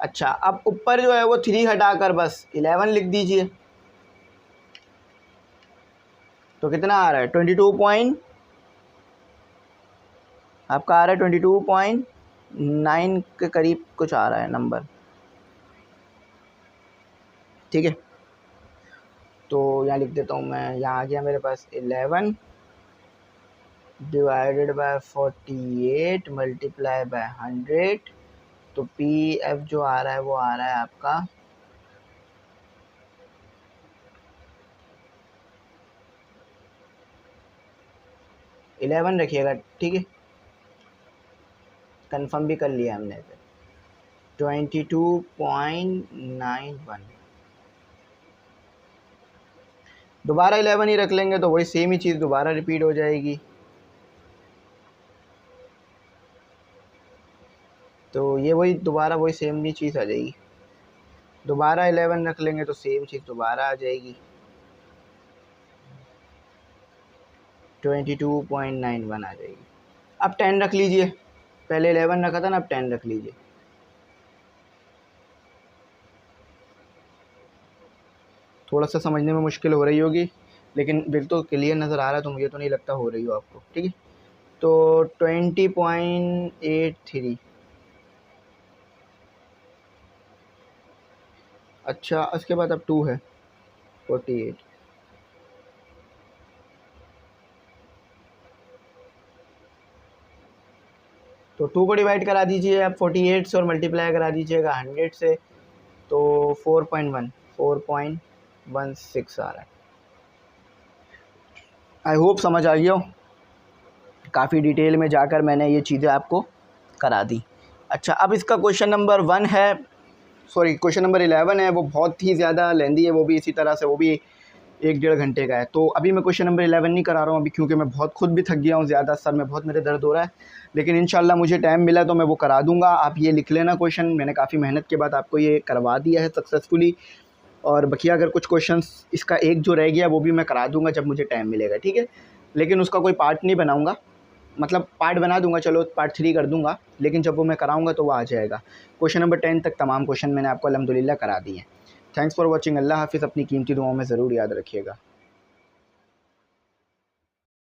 अच्छा अब ऊपर जो है वो 3 हटाकर बस 11 लिख दीजिए, तो कितना आ रहा है 22 आपका आ रहा है 22.9 के करीब कुछ आ रहा है नंबर। ठीक है, तो यहाँ लिख देता हूँ मैं, यहाँ आ गया मेरे पास 11 डिवाइडेड बाय 48 मल्टीप्लाई बाय 100, तो पी एफ जो आ रहा है वो आ रहा है आपका 11 रखिएगा। ठीक है, कंफर्म भी कर लिया हमने, 22.91। दोबारा 11 ही रख लेंगे तो वही सेम ही चीज़ दोबारा रिपीट हो जाएगी, तो ये वही दोबारा वही सेम ही चीज़ आ जाएगी। दोबारा 11 रख लेंगे तो सेम चीज़ दोबारा आ जाएगी, 22.91 आ जाएगी। अब 10 रख लीजिए, पहले 11 रखा था ना, अब 10 रख लीजिए। थोड़ा सा समझने में मुश्किल हो रही होगी, लेकिन बिल्कुल तो क्लियर नज़र आ रहा है, तो मुझे तो नहीं लगता हो रही हो आपको। ठीक है, तो 20.83। अच्छा उसके बाद अब 2 है 48, तो 2 को डिवाइड करा दीजिए आप 48 से और मल्टीप्लाई करा दीजिएगा 100 से, तो 4.16 आ रहा है। आई होप समझ आ गया हो, काफ़ी डिटेल में जाकर मैंने ये चीज़ें आपको करा दी। अच्छा अब इसका क्वेश्चन नंबर 1 है, सॉरी क्वेश्चन नंबर 11 है, वो बहुत ही ज़्यादा लेंदी है, वो भी इसी तरह से, वो भी 1-1.5 घंटे का है। तो अभी मैं क्वेश्चन नंबर 11 नहीं करा रहा हूँ अभी, क्योंकि मैं बहुत खुद भी थक गया हूँ ज़्यादा, सर में बहुत मेरे दर्द हो रहा है, लेकिन इंशाल्लाह मुझे टाइम मिला तो मैं वो करा दूँगा। आप ये लिख लेना क्वेश्चन, मैंने काफ़ी मेहनत के बाद आपको ये करवा दिया है सक्सेसफुली, और बकिया अगर कुछ क्वेश्चंस इसका एक जो रह गया वो भी मैं करा दूँगा जब मुझे टाइम मिलेगा। ठीक है, लेकिन उसका कोई पार्ट नहीं बनाऊँगा, मतलब पार्ट बना दूंगा, चलो पार्ट 3 कर दूंगा, लेकिन जब वो मैं कराऊंगा तो वो आ जाएगा। क्वेश्चन नंबर 10 तक तमाम क्वेश्चन मैंने आपको अल्हम्दुलिल्लाह करा दिए हैं। थैंक्स फॉर वॉचिंग, अल्लाह हाफ़िज़, अपनी कीमती दुआओं में ज़रूर याद रखिएगा।